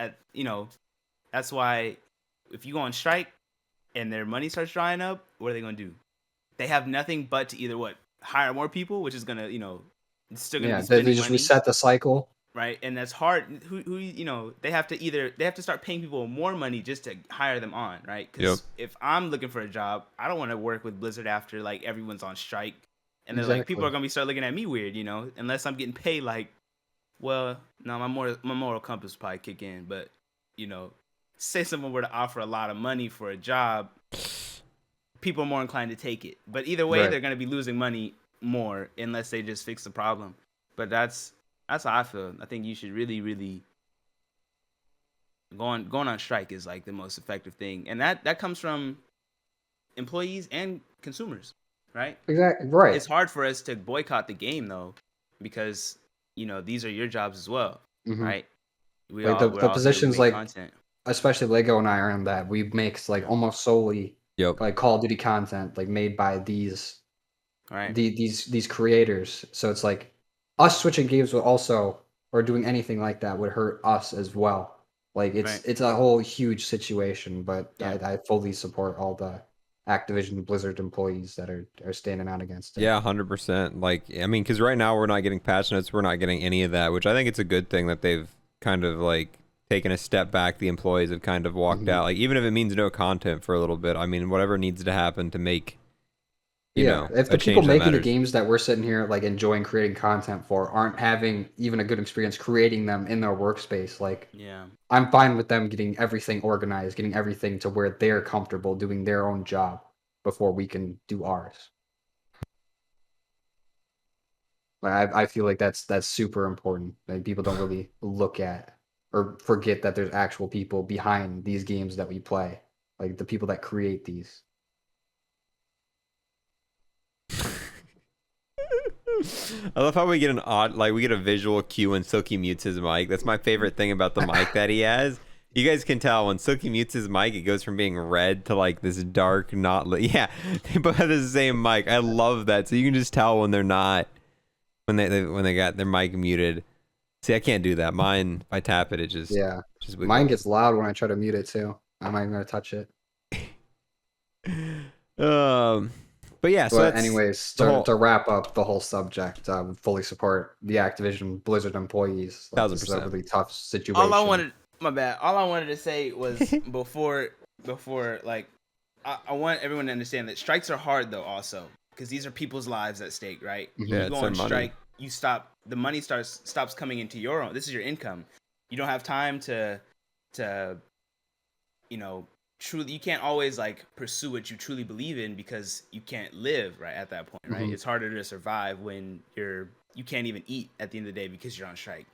that's why if you go on strike and their money starts drying up, what are they gonna do? They have nothing but to either what hire more people, which is gonna it's still gonna Yeah, be they spending just money, reset the cycle. right? And that's hard. Who they have to start paying people more money just to hire them on, right? Yep. Because if I'm looking for a job, I don't want to work with Blizzard after like everyone's on strike, and they're like people Exactly. are gonna be start looking at me weird, unless I'm getting paid like, well, no, my moral compass will probably kick in, but say someone were to offer a lot of money for a job, people are more inclined to take it. But either way, Right. they're going to be losing money more unless they just fix the problem. But that's how I feel. I think you should really, really going on strike is like the most effective thing, and that comes from employees and consumers, right? Exactly. Right. It's hard for us to boycott the game though, because these are your jobs as well, Hmm. right? Like We're the all here. We positions make like content, especially Lego and I are in that we make like almost solely Yep. like Call of Duty content like made by right? these creators. So it's like us switching games would also or doing anything like that would hurt us as well. Like Right. it's a whole huge situation, but Yeah. I fully support all the Activision Blizzard employees that are standing out against it. Yeah, 100%. Like, I mean, because right now we're not getting patch notes, we're not getting any of that, which I think it's a good thing that they've kind of like taken a step back. The employees have kind of walked Mhm. out. Like, even if it means no content for a little bit, I mean, whatever needs to happen to make, Yeah, if a the people change that making the matters. games that we're sitting here like enjoying creating content for aren't having even a good experience creating them in their workspace, like Yeah. I'm fine with them getting everything organized, getting everything to where they're comfortable doing their own job before we can do ours. I feel like that's super important. Like people don't really look at or forget that there's actual people behind these games that we play, like the people that create these. I love how we get we get a visual cue when Silky mutes his mic. That's my favorite thing about the mic that he has. You guys can tell when Silky mutes his mic, it goes from being red to like this dark, not lit. Yeah, they both have the same mic. I love that. So you can just tell when they're not, when they got their mic muted. See, I can't do that. Mine, if I tap it, it just Yeah, just mine wiggles. gets loud when I try to mute it too. I'm not even gonna touch it. But yeah, so But that's anyways, the whole to wrap up the whole subject, fully support the Activision Blizzard employees. Like, this is a 1000%. really tough situation. All I wanted to say was before like I want everyone to understand that strikes are hard though also because these are people's lives at stake, right? Mhm. Yeah, You it's go their on money. strike, the money stops coming into your own. This is your income. You don't have time to truly, you can't always like pursue what you truly believe in because you can't live right at that point, right? Mhm. It's harder to survive when you can't even eat at the end of the day because you're on strike,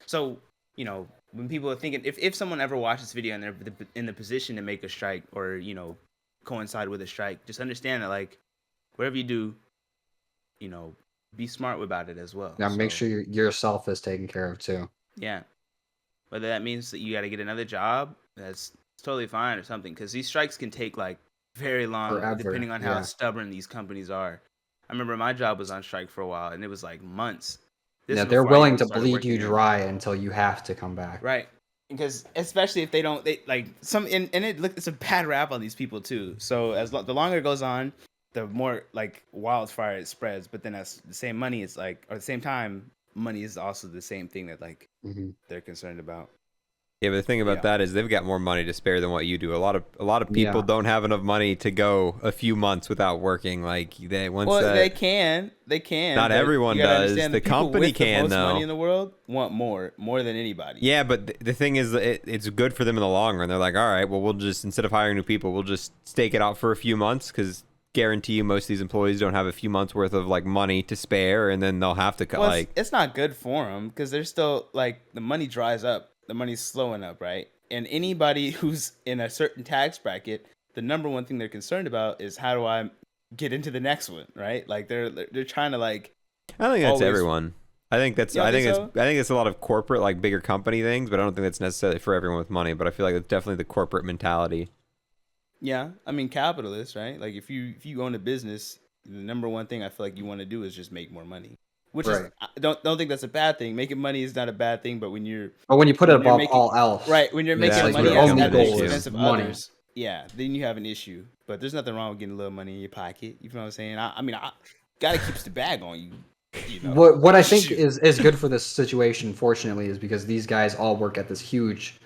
So, when people are thinking, if someone ever watches this video and they're in the position to make a strike or, coincide with a strike, just understand that, like, whatever you do, be smart about it as well. Now make So, sure yourself is taken care of too. yeah. Whether that means that you got to get another job, that's totally fine or something. Because these strikes can take, like, very long, Forever. depending on how Yeah. stubborn these companies are. I remember my job was on strike for a while, and it was, like, months. This Yeah, is they're before I willing even to started bleed working you there. dry until you have to come back. Right. Because especially if they like some and it's a bad rap on these people too. So the longer it goes on, the more like wildfire it spreads. But then that's the same money. It's like, or at the same time, money is also the same thing that like Hmm. they're concerned about. Yeah, but the thing about Yeah. that is they've got more money to spare than what you do. A lot of people Yeah. don't have enough money to go a few months without working. Like they once Well, that they can. Not but everyone you gotta does. understand The people company with can, the most money though. in the world want more than anybody. Yeah, but the thing is, it's good for them in the long run. They're like, all right, well, we'll just instead of hiring new people, we'll just stake it out for a few months because guarantee you most of these employees don't have a few months worth of like money to spare, and then they'll have to Well, like. it's not good for them because they're still like the money dries up. The money's slowing up, right? And anybody who's in a certain tax bracket, the number one thing they're concerned about is how do I get into the next one, right? Like they're trying to like. I think that's always... everyone. I think that's. I think it's a lot of corporate, like bigger company things, but I don't think that's necessarily for everyone with money. But I feel like it's definitely the corporate mentality. Yeah, I mean, capitalists, right? Like if you own a business, the number one thing I feel like you want to do is just make more money. Which is, I don't think that's a bad thing. Making money is not a bad thing, but when you put it above all else, right? When you're making like money your at only the goal expense is of money. others, yeah, then you have an issue. But there's nothing wrong with getting a little money in your pocket. You know what I'm saying? I mean, gotta keep the bag on you. You know? What I think is good for this situation, fortunately, is because these guys all work at this huge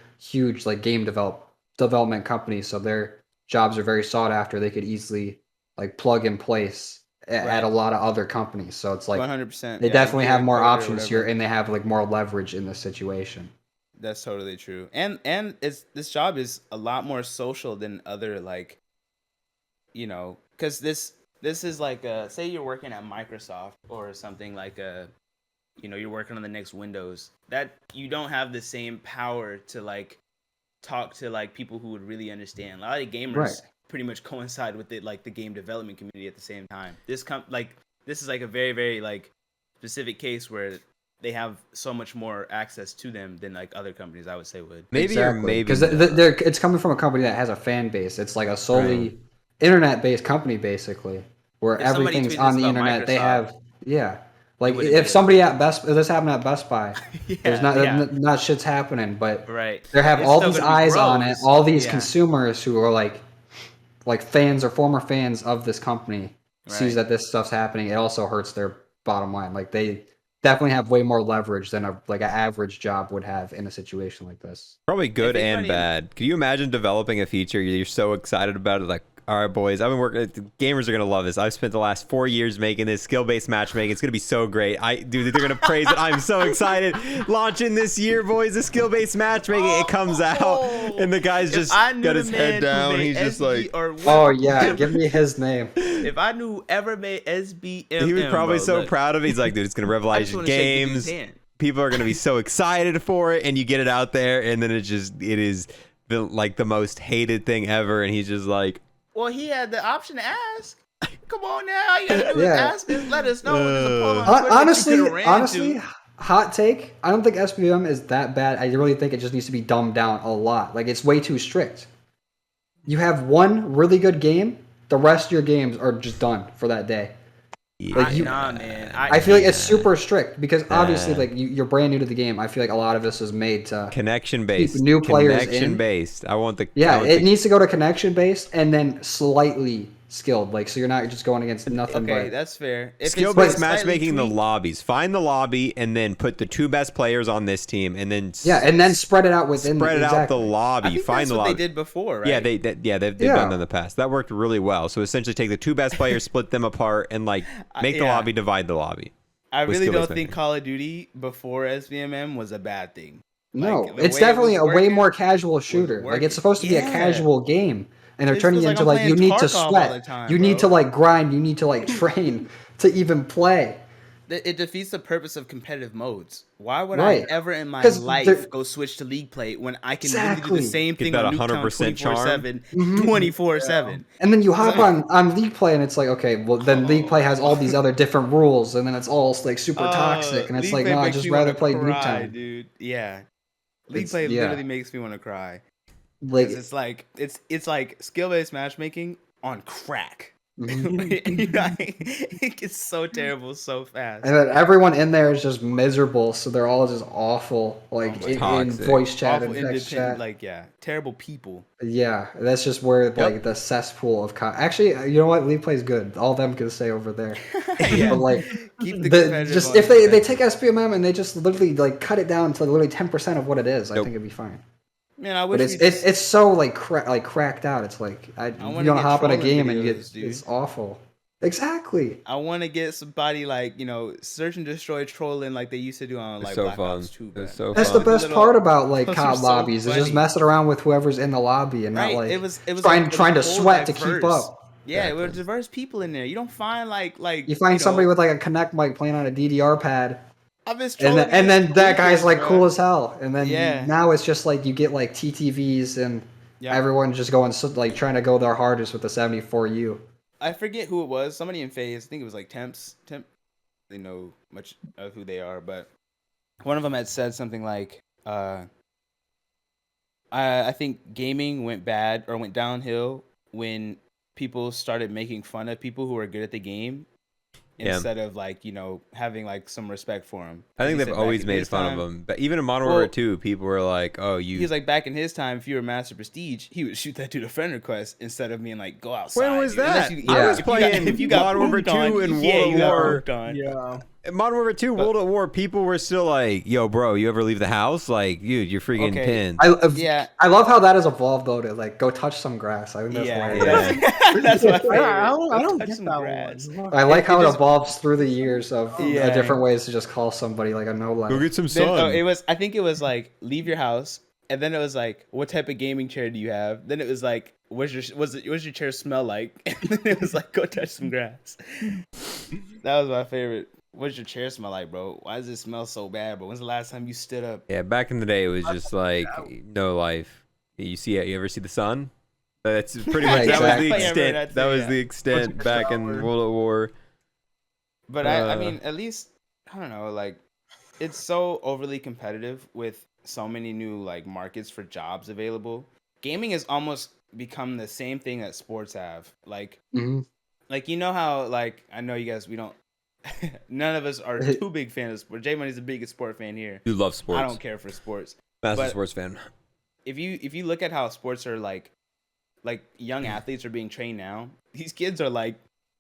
like game development company, so their jobs are very sought after. They could easily like plug in place at a lot of other companies. So it's like 100%. they definitely have more options here, and they have like more leverage in this situation. That's totally true. And this job is a lot more social than other like, you know, because this is like say you're working at Microsoft or something like you're working on the next Windows, that you don't have the same power to like talk to like people who would really understand. A lot of gamers pretty much coincide with it, like the game development community at the same time. This is like a very, very like specific case where they have so much more access to them than like other companies I would say would. Maybe or maybe because it's coming from a company that has a fan base. It's like a solely internet-based company, basically, where If everything's on the internet. Microsoft, they have like if somebody at Best, if this happened at Best Buy, there's not shit's happening, but they have all these eyes on it, all these consumers who are like fans or former fans of this company sees that this stuff's happening. It also hurts their bottom line. Like they definitely have way more leverage than an average job would have in a situation like this. Probably good and bad. Can you imagine developing a feature you're so excited about it, like, all right, boys, I've been working. Gamers are gonna love this. I've spent the last 4 years making this skill-based matchmaking. It's gonna be so great. They're gonna praise it. I'm so excited. Launching this year, boys. The skill-based matchmaking. It comes out, and the guy's just got his head down. He's just like, give me his name. If I knew who ever made SBM, he was probably so proud of it. He's like, dude, it's gonna revolutionize games. People are gonna be so excited for it, and you get it out there, and then it is the most hated thing ever, and he's just like. Well, he had the option to ask. Come on now, all you gotta do is ask us. Let us know. There's a poll on honestly, hot take. I don't think SBM is that bad. I really think it just needs to be dumbed down a lot. Like it's way too strict. You have one really good game. The rest of your games are just done for that day. Like man. I feel like it's super strict because obviously, like you're brand new to the game. I feel like a lot of this is made to connection based, keep new players connection based. It needs to go to connection based and then slightly skilled, like so you're not just going against nothing. Okay, that's fair. Skill based matchmaking the lobbies. Find the lobby and then put the 2 best players on this team, and then spread it out within. Out the lobby. I think Find that's the what lobby. they did before, right? Yeah, they've done that in the past. That worked really well. So essentially, take the 2 best players, split them apart, and like make the lobby divide the lobby. I really don't think Call of Duty before SBMM was a bad thing. No, like, it's definitely a way more casual shooter. Like it's supposed to be a casual game. And they're turning it into like you need to sweat, you need to like grind, you need to like train to even play. It defeats the purpose of competitive modes. Why would I ever in my life go switch to League Play when I can literally do the same thing on Nuketown 24/7, 24/7? And then you hop on League Play and it's like, okay, well then League Play has all these other different rules, and then it's all like super toxic, and it's like, no, I'd just rather play Nuketown, dude. Yeah, League Play literally makes me want to cry. Like it's like skill-based matchmaking on crack. It gets so terrible so fast, and then everyone in there is just miserable, so they're all just awful, like in voice chat and text chat, like terrible people. Yeah, that's just where like the cesspool of actually, you know what, League Play is good. All them can stay over there. But like keep the just if they take SPMM and they just literally like cut it down to literally 10% of what it is, I think it'd be fine. Man, I wish it's so like cracked out. It's like you want to hop on a game and it's awful. Exactly. I want to get somebody like search and destroy trolling like they used to do on like Black Ops 2. That's the best part about like COD lobbies is just messing around with whoever's in the lobby and not like trying to sweat to keep up. Yeah, Exactly. with diverse people in there. You don't find like You find somebody know, with like a Connect mic playing on a DDR pad, I've been and strolling then, and against then that guy's tweakers, like bro. cool as hell. And then Yeah. now it's just like you get like TTVs and Yeah. everyone just going like trying to go their hardest with the 74U. I forget who it was. Somebody in FaZe. I think it was like Temps. They know much of who they are, but one of them had said something like, I think gaming went bad or went downhill when people started making fun of people who are good at the game Yeah. instead of like, you know, having like some respect for them. I think they've always made fun of him. But even in Modern Warfare 2, people were like, "Oh, you." He was like, back in his time, if you were Master Prestige, he would shoot that dude a friend request instead of being like, go outside. When was dude. Unless that? you- I was if you got- playing if you got Modern Warfare pooped on, 2 and yeah, World you at got War. pooped on. Yeah. In Modern Warfare 2, World at War, people were still like, "Yo, bro, you ever leave the house? Like, dude, you're freaking Okay. pinned." Yeah. I love how that has evolved though to like go touch some grass. I think that's Yeah, hilarious. that's my favorite. I don't Touch get some that grass. one. I like It how it just- evolves through the years of Yeah. different ways to just call somebody like a no life. Go get some Then, sun. I think it was like, leave your house. And then it was like, what type of gaming chair do you have? Then it was like, what's your chair smell like? And then it was like, go touch some grass. That was my favorite. What's your chair smell like, bro? Why does it smell so bad, bro? When's the last time you stood up? Yeah, back in the day, it was just like no life. You ever see the sun? That's pretty much Yeah, that was the exactly. extent. That was the extent back in World at War. But I mean, at least, I don't know, like, it's so overly competitive with so many new like markets for jobs available. Gaming has almost become the same thing that sports have. Like, Mhm. like you know how like I know you guys we don't none of us are too big fans of sports. J Money's the biggest sport fan here. You love sports. I don't care for sports. Massive but- sports fan. If you look at how sports are like young athletes are being trained now, these kids are like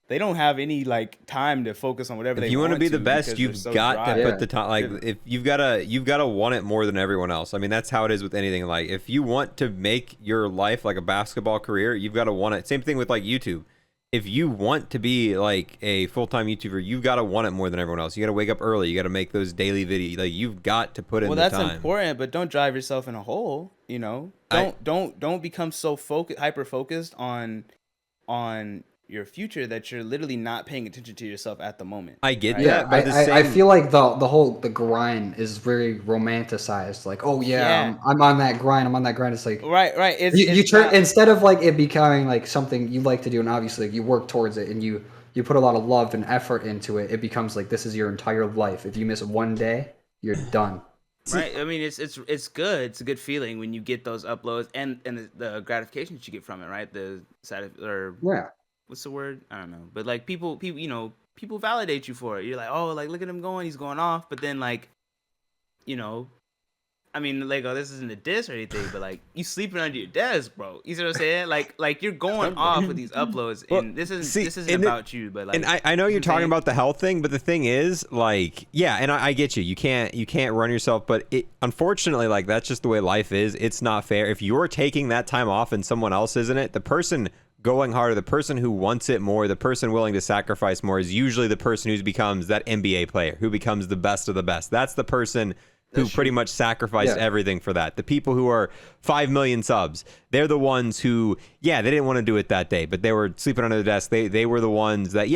they don't have any like time to focus on whatever If they you want to be the because best, they're you've so got to dry. put the time. Like if you've got to want it more than everyone else. I mean, that's how it is with anything. Like if you want to make your life like a basketball career, you've got to want it. Same thing with like YouTube. If you want to be like a full-time YouTuber, you've got to want it more than everyone else. You got to wake up early. You got to make those daily videos. Like you've got to put in the time. Well, that's important, but don't drive yourself in a hole. You know, don't become so hyper focused on your future that you're literally not paying attention to yourself at the moment. I get right? that, but I feel like the grind is very romanticized. Like, oh yeah, I'm on that grind. I'm on that grind. It's like right. You turn instead of like it becoming like something you like to do, and obviously like, you work towards it and you put a lot of love and effort into it. It becomes like this is your entire life. If you miss one day, you're done. Right. I mean, it's good. It's a good feeling when you get those uploads and the gratification that you get from it, right? Yeah. What's the word? I don't know. But like people, you know, people validate you for it. You're like, oh, like look at him going, he's going off. But then like, you know, I mean, Lego, this isn't a diss or anything, but like you sleeping under your desk, bro. You see what I'm saying? Like you're going off with these uploads, and this isn't about you, but like. And I know you're talking about the health thing, but the thing is, like, yeah, and I get you. You can't run yourself, but unfortunately, like that's just the way life is. It's not fair. If you're taking that time off and someone else isn't it, the person going harder, the person who wants it more, the person willing to sacrifice more is usually the person who becomes that NBA player, who becomes the best of the best. That's the person who pretty much sacrificed everything for that. The people who are 5 million subs, they're the ones who, they didn't want to do it that day, but they were sleeping under the desk. They were the ones that,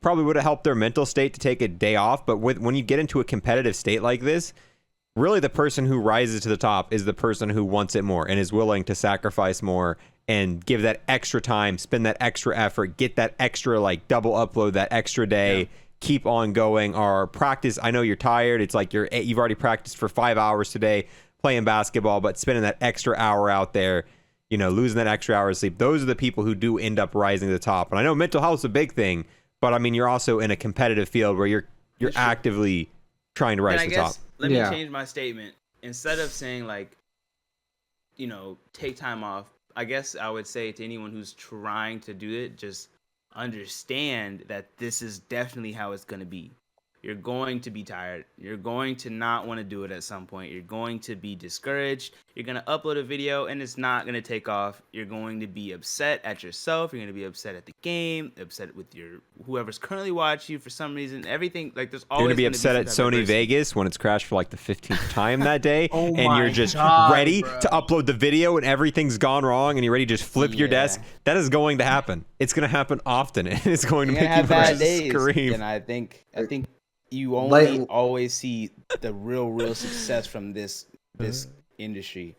probably would have helped their mental state to take a day off. But when you get into a competitive state like this, really the person who rises to the top is the person who wants it more and is willing to sacrifice more and give that extra time, spend that extra effort, get that extra like double upload that extra day, keep on going, or practice. I know you're tired. It's like you've already practiced for 5 hours today playing basketball, but spending that extra hour out there, you know, losing that extra hour of sleep. Those are the people who do end up rising to the top. And I know mental health is a big thing, but I mean, you're also in a competitive field where you're actively trying to rise to the top. Let me change my statement. Instead of saying like, you know, take time off, I guess I would say to anyone who's trying to do it, just understand that this is definitely how it's going to be. you're going to be tired. You're going to not want to do it at some point. You're going to be discouraged. You're going to upload a video and it's not going to take off. You're going to be upset at yourself. You're going to be upset at the game, upset with your whoever's currently watching you for some reason. Everything, like, there's always You're going to be upset some at type of Sony adversity. Vegas when it's crashed for like the 15th time that day, Oh and my you're just God, ready bro. to upload the video and everything's gone wrong and you're ready to just flip your Yeah. desk. That is going to happen. It's going to happen often, and it's going to You're make gonna you have want bad to days, scream. and I think you only Like- always see the real success from this industry.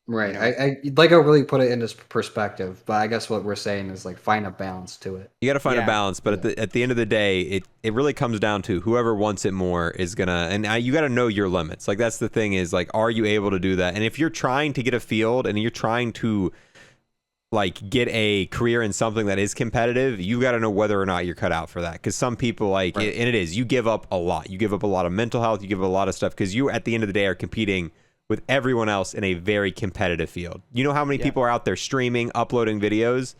Right. You know? I Lego really put it into perspective, but I guess what we're saying is like find a balance to it. You got to find a Yeah. balance, but at the end of the day, it really comes down to whoever wants it more is gonna, and you got to know your limits. Like that's the thing is like, are you able to do that? And if you're trying to get a field and you're trying to like get a career in something that is competitive, you got to know whether or not you're cut out for that. Because some people like, Right. and it is, you give up a lot. You give up a lot of mental health. You give up a lot of stuff because you at the end of the day are competing with everyone else in a very competitive field. You know how many Yeah. people are out there streaming, uploading videos,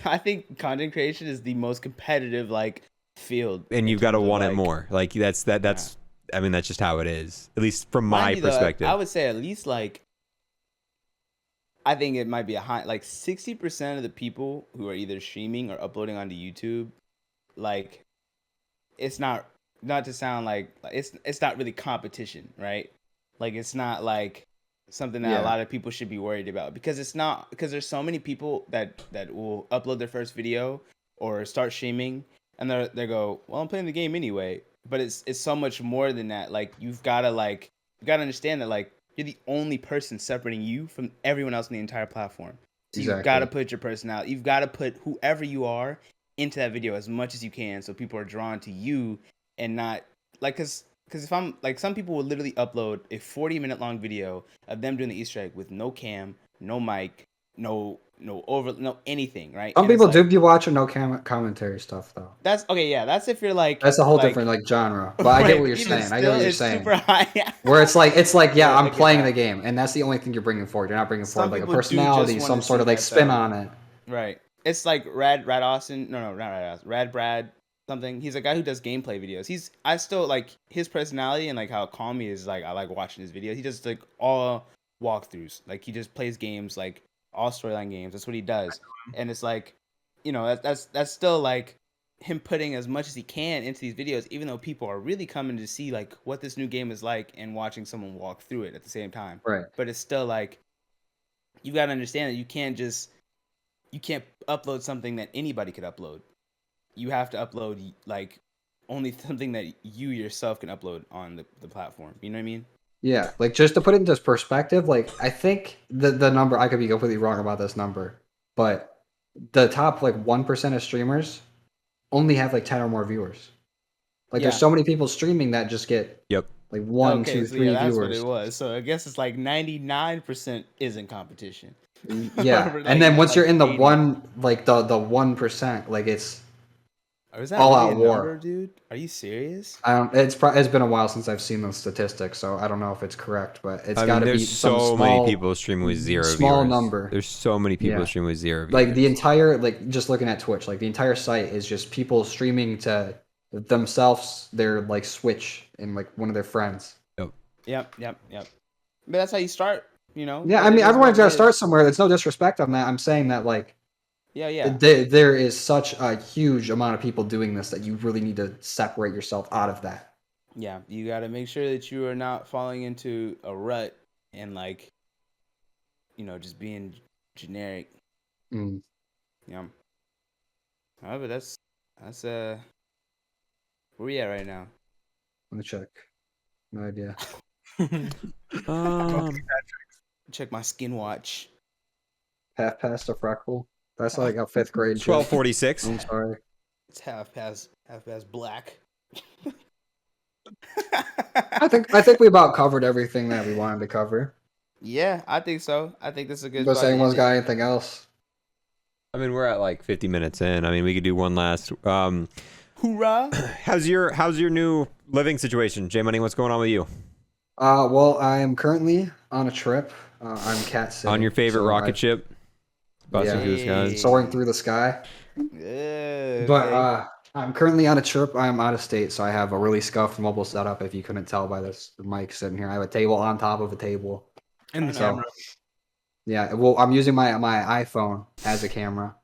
I think content creation is the most competitive like field, and in you've got to terms of, want it like, more. Like that's I mean, that's just how it is. At least from my mind you, though, perspective. I would say at least like I think it might be a high like 60% of the people who are either streaming or uploading onto YouTube, like it's not to sound like it's not really competition, right? Like it's not like something that Yeah. a lot of people should be worried about because it's not because there's so many people that will upload their first video or start streaming and they go, well, I'm playing the game anyway. But it's so much more than that. Like you gotta understand that like you're the only person separating you from everyone else on the entire platform. So you've Exactly. got to put your personality, you've got to put whoever you are into that video as much as you can, so people are drawn to you and not like because if I'm like some people will literally upload a 40-minute long video of them doing the Easter egg with no cam, no mic, no anything, right? Some And it's people do like, be watching no commentary stuff though. That's okay, yeah. That's if you're like That's a whole like, different like genre. But I get right, what you're even saying. I get what still, you're it's saying. super high. Where it's like yeah, Yeah, I I'm get playing that. the game, and that's the only thing you're bringing forward. You're not bringing Some forward like a people do just personality, wanna some sort see of like that, spin though. on it. Right. It's like Rad Austin. No, not Rad Austin. Rad Brad something. He's a guy who does gameplay videos. I still like his personality and like how calm he is. Like I like watching his videos. He does like all walkthroughs. Like he just plays games, like all storyline games. That's what he does. And it's like, you know, that's still like him putting as much as he can into these videos, even though people are really coming to see like what this new game is like and watching someone walk through it at the same time. Right. But it's still like you gotta understand that you can't upload something that anybody could upload. You have to upload like only something that you yourself can upload on the platform. You know what I mean? Yeah, like just to put it into perspective, like I think the number, I could be completely wrong about this number, but the top like 1% of streamers only have like 10 or more viewers. Like Yeah. there's so many people streaming that just get Yep. like one, Okay, two, so three yeah, that's viewers. what it was. So I guess it's like 99% isn't competition. Yeah, Or, and then once like you're in the 80. one, like the 1%, like it's Or is that all really out a war. number, dude? Are you serious? I don't. It's been a while since I've seen those statistics, so I don't know if it's correct, but it's I got mean, to be there's some so small, many people streaming with zero small viewers. number. There's so many people Yeah. streaming with zero viewers. Like the entire, like just looking at Twitch, like the entire site is just people streaming to themselves, their like Switch and like one of their friends. Yep. But that's how you start, you know? Yeah, It I mean is everyone's what got it to start is. somewhere. There's no disrespect on that. I'm saying that like Yeah. there is such a huge amount of people doing this that you really need to separate yourself out of that. Yeah, you got to make sure that you are not falling into a rut and like, you know, just being generic. Mm. Yeah. However, that's where we at right now. Let me check. No idea. Check my skin watch. Half past a freckle. That's like a fifth grade joke. 1246. I'm sorry. It's half past black. I think we about covered everything that we wanted to cover. Yeah, I think so. I think this is a good. Does spot to anyone's end got it. anything else? I mean, we're at like 50 minutes in. I mean, we could do one last. Hoorah! How's your new living situation, J Money? What's going on with you? Well, I am currently on a trip. I'm cat sitting. On your favorite so rocket ship? Busting Yeah. through the skies. soaring through the sky. Yeah, But okay. I'm currently on a trip. I'm out of state, so I have a really scuffed mobile setup. If you couldn't tell by this mic sitting here, I have a table on top of a table. And the So, camera. yeah, well, I'm using my iPhone as a camera.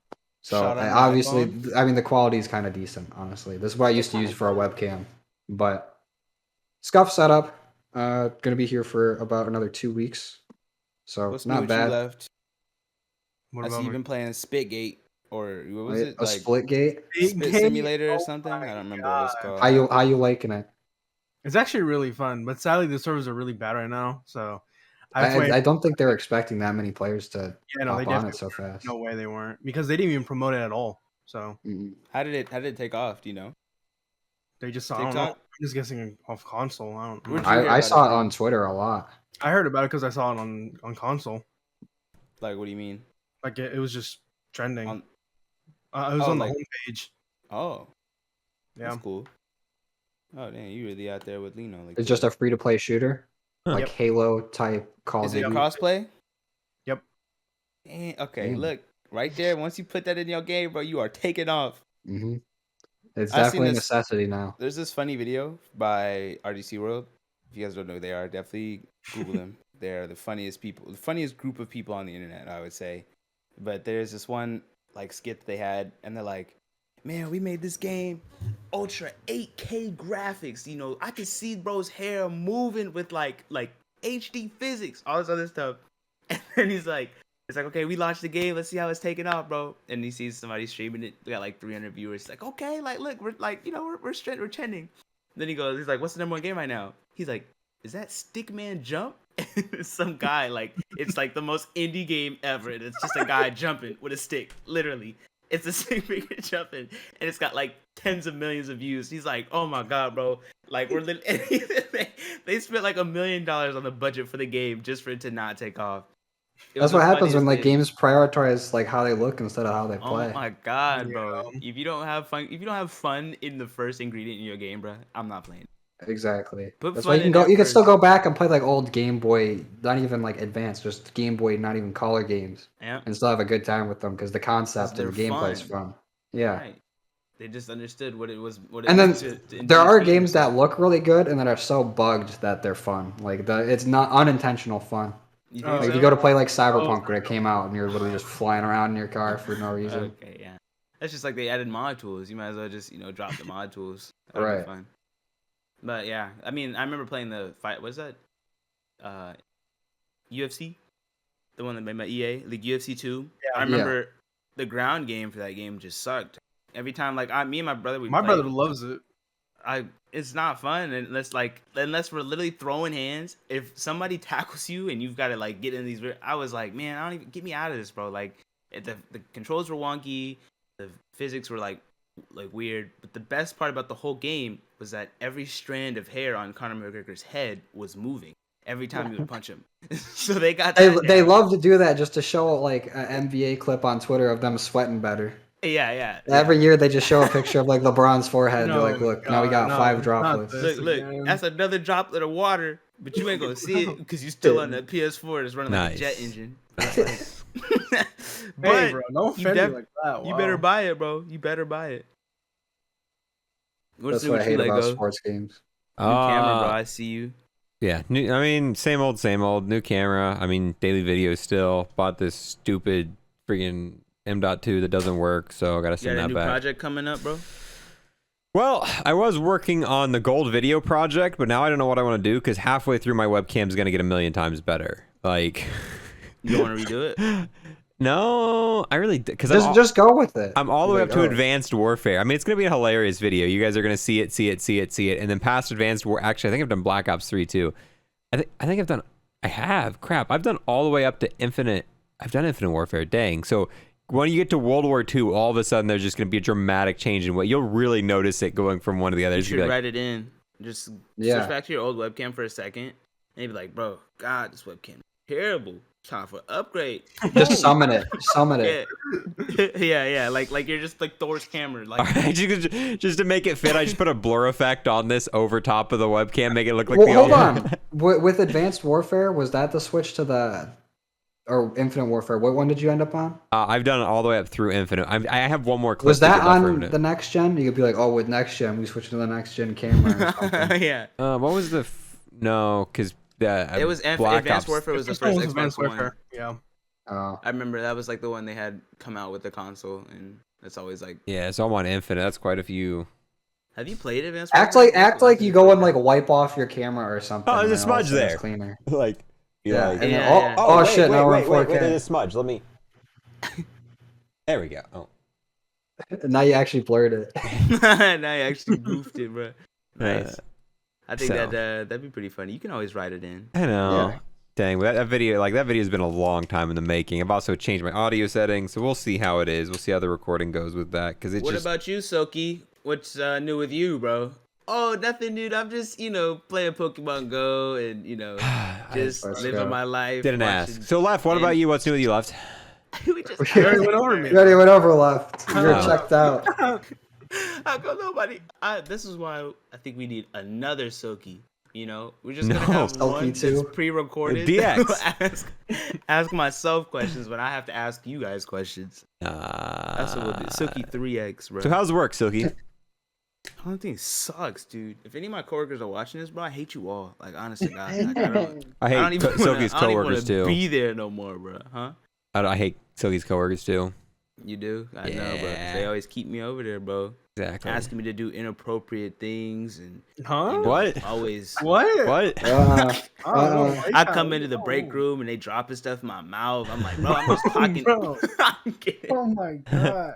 So Shot on the obviously, iPhone? I mean, the quality is kind of decent, honestly. This is what I used to use for a webcam, but scuff setup. Gonna be here for about another 2 weeks, so What's new not with you bad. left? What I see about you've me? been playing Spitgate, or what was it A like? split gate. Spit Big Simulator or oh something? my I don't remember what it's God. called. How you liking it? It's actually really fun, but sadly the servers are really bad right now. So I I played. I don't think they're expecting that many players to Yeah, no, they hop on it definitely so fast. no way they weren't because they didn't even promote it at all. So Mm-mm. How did it take off? Do you know? they just I don't know. I'm TikTok? just guessing off console. I don't. I'm Where'd not you sure. hear I about it saw it from? on Twitter a lot. I heard about it because I saw it on console. Like, what do you mean? Like it was just trending. On, It was oh, on the like- homepage. oh, Yeah. that's cool. Oh, damn, you really out there with Lino? Like, It's just a free to play shooter, like Yep. Halo type Call of Is it Duty. crossplay? Yep. Okay, Damn. look right there. Once you put that in your game, bro, you are taking off. Mm-hmm. It's I've seen definitely a this- necessity now. There's this funny video by RDC World. If you guys don't know who they are, definitely Google them. They're the funniest people, the funniest group of people on the internet, I would say. But there's this one like skit that they had, and they're like, "Man, we made this game, ultra 8K graphics. You know, I could see bro's hair moving with like HD physics, all this other stuff." And then he's like, "It's like, okay, we launched the game. Let's see how it's taking off, bro." And he sees somebody streaming it. We got like 300 viewers. He's like, "Okay, like, look, we're like, you know, we're trending." Then he goes, he's like, "What's the number one game right now?" He's like, "Is that Stickman Jump?" Some guy, like, it's like the most indie game ever. And it's just a guy jumping with a stick, literally. It's a Stickman jumping, and it's got like tens of millions of views. He's like, "Oh my god, bro! Like, we're they spent like $1 million on the budget for the game just for it to not take off." It was That's what the happens when funniest like thing. games prioritize like how they look instead of how they play. Oh my god, bro! Yeah. If you don't have fun in the first ingredient in your game, bro, I'm not playing. Exactly. Put That's fun why you can in go. there You can still first. go back and play like old Game Boy, not even like advanced, just Game Boy, not even color games, Yeah, and still have a good time with them because the concept and the they're gameplay is fun. fun. Yeah. right. They just understood what it was. What it And then was to there are explain games that itself. look really good and that are so bugged that they're fun. Like it's not unintentional fun. You Oh, think Like if so? you go to play like Cyberpunk when it came out and you're literally just flying around in your car for no reason. Okay, yeah. That's just like they added mod tools. You might as well just drop the mod tools. That would Right. be fun. But yeah, I mean, I remember playing the fight. What's that? UFC, the one that made my EA, like UFC 2. Yeah. I remember the ground game for that game just sucked. Every time, like me and my brother, My brother loves it. it's not fun unless we're literally throwing hands. If somebody tackles you and you've got to like get in these, I was like, man, I don't even get me out of this, bro. Like the controls were wonky, the physics were like weird. But the best part about the whole game was that every strand of hair on Conor McGregor's head was moving every time you would punch him. So they got that They down. love to do that just to show like an NBA clip on Twitter of them sweating better. Yeah. Every year they just show a picture of like LeBron's forehead. No, They're like, look, now we God, got no, 5 not droplets. this. Look, again. that's another droplet of water, but you ain't gonna see it because you still on the PS4 that's running like a jet Nice. engine. Hey, But bro, don't you offend me def- like that. you Wow. better buy it, bro. You better buy it. What's That's new what I with you, hate about Lego? sports games. New camera, bro. I see you. Yeah, I mean, same old, new camera. I mean, daily video still. Bought this stupid freaking M.2 that doesn't work, so I gotta You send got a that new back. project coming up, bro? Well, I was working on the gold video project, but now I don't know what I want to do because halfway through my webcam's gonna get 1,000,000 times better. Like, You don't want to redo it? no, I really because Just go with it. I'm all the way Like, up to oh. Advanced Warfare. I mean, it's gonna be a hilarious video. You guys are gonna see it, and then past Advanced War. Actually, I think I've done Black Ops 3 too. I think I've done. I have. Crap, I've done all the way up to Infinite. I've done Infinite Warfare. Dang. So when you get to World War II, all of a sudden there's just gonna be a dramatic change in what you'll really notice it going from one to the other. You It's should gonna be like, write it in. Just Yeah. switch back to your old webcam for a second, and you'd be like, bro, God, this webcam is terrible. Time for upgrade. Just summon it. Summon it. Yeah. Like you're just like Thor's camera. Like all right, just to make it fit, I just put a blur effect on this over top of the webcam, make it look like Well, the hold old on. With Advanced Warfare, was that the switch to the or Infinite Warfare. What one did you end up on? I've done it all the way up through Infinite. I have one more clip. Was to that get left on from the next gen? You could be like, oh, with next gen, we switch to the next gen camera or something. Yeah. What was the? No, because It was Black Advanced Ops. Warfare was the This one first was Xbox Advanced one. Warfare. Yeah. Oh. I remember that was like the one they had come out with the console, and it's always like. Yeah, so I'm on Infinite. That's quite a few. Have you played Advanced Act Warfare? like you go and like wipe off your camera or something. Oh, there's a and then all of smudge sudden it's there. cleaner. Like, Yeah. like, And then, Yeah. oh wait, shit! Now we're in 4K. Wait, there's a smudge. Let me. There we go. Oh. Now you actually blurred it. Now you actually goofed it, bro. Nice. I think so. that'd be pretty funny. You can always write it in. I know. Yeah. Dang, that video has been a long time in the making. I've also changed my audio settings, so we'll see how it is. We'll see how the recording goes with that, because it's What just. about you, Soki? What's new with you, bro? Oh, nothing, dude. I'm just, playing Pokemon Go and, just Let's living go. my life. Didn't watching- ask. So, Left, what about you? What's new with you, Left? we just We already went over me. You already went over Left. You're Oh. checked out. How come nobody? This is why I think we need another Soki. We're just gonna No, have Soki one that's too. pre-recorded. DX. ask myself questions, but I have to ask you guys questions. That's what we'll do. Soki 3x, bro. So, how's work, Silky? I don't think it sucks, dude. If any of my coworkers are watching this, bro, I hate you all. Like, honestly, God, I don't hate even Silky's I don't even coworkers wanna too. be there no more, bro. Huh? I hate Silky's coworkers too. You do? I know, bro. Yeah. They always keep me over there, bro. Exactly. Asking me to do inappropriate things and Huh? What? always. What? What? I come into the break room and they dropping stuff in my mouth. I'm like, bro, I'm just talking. Bro. I'm kidding. Oh my god.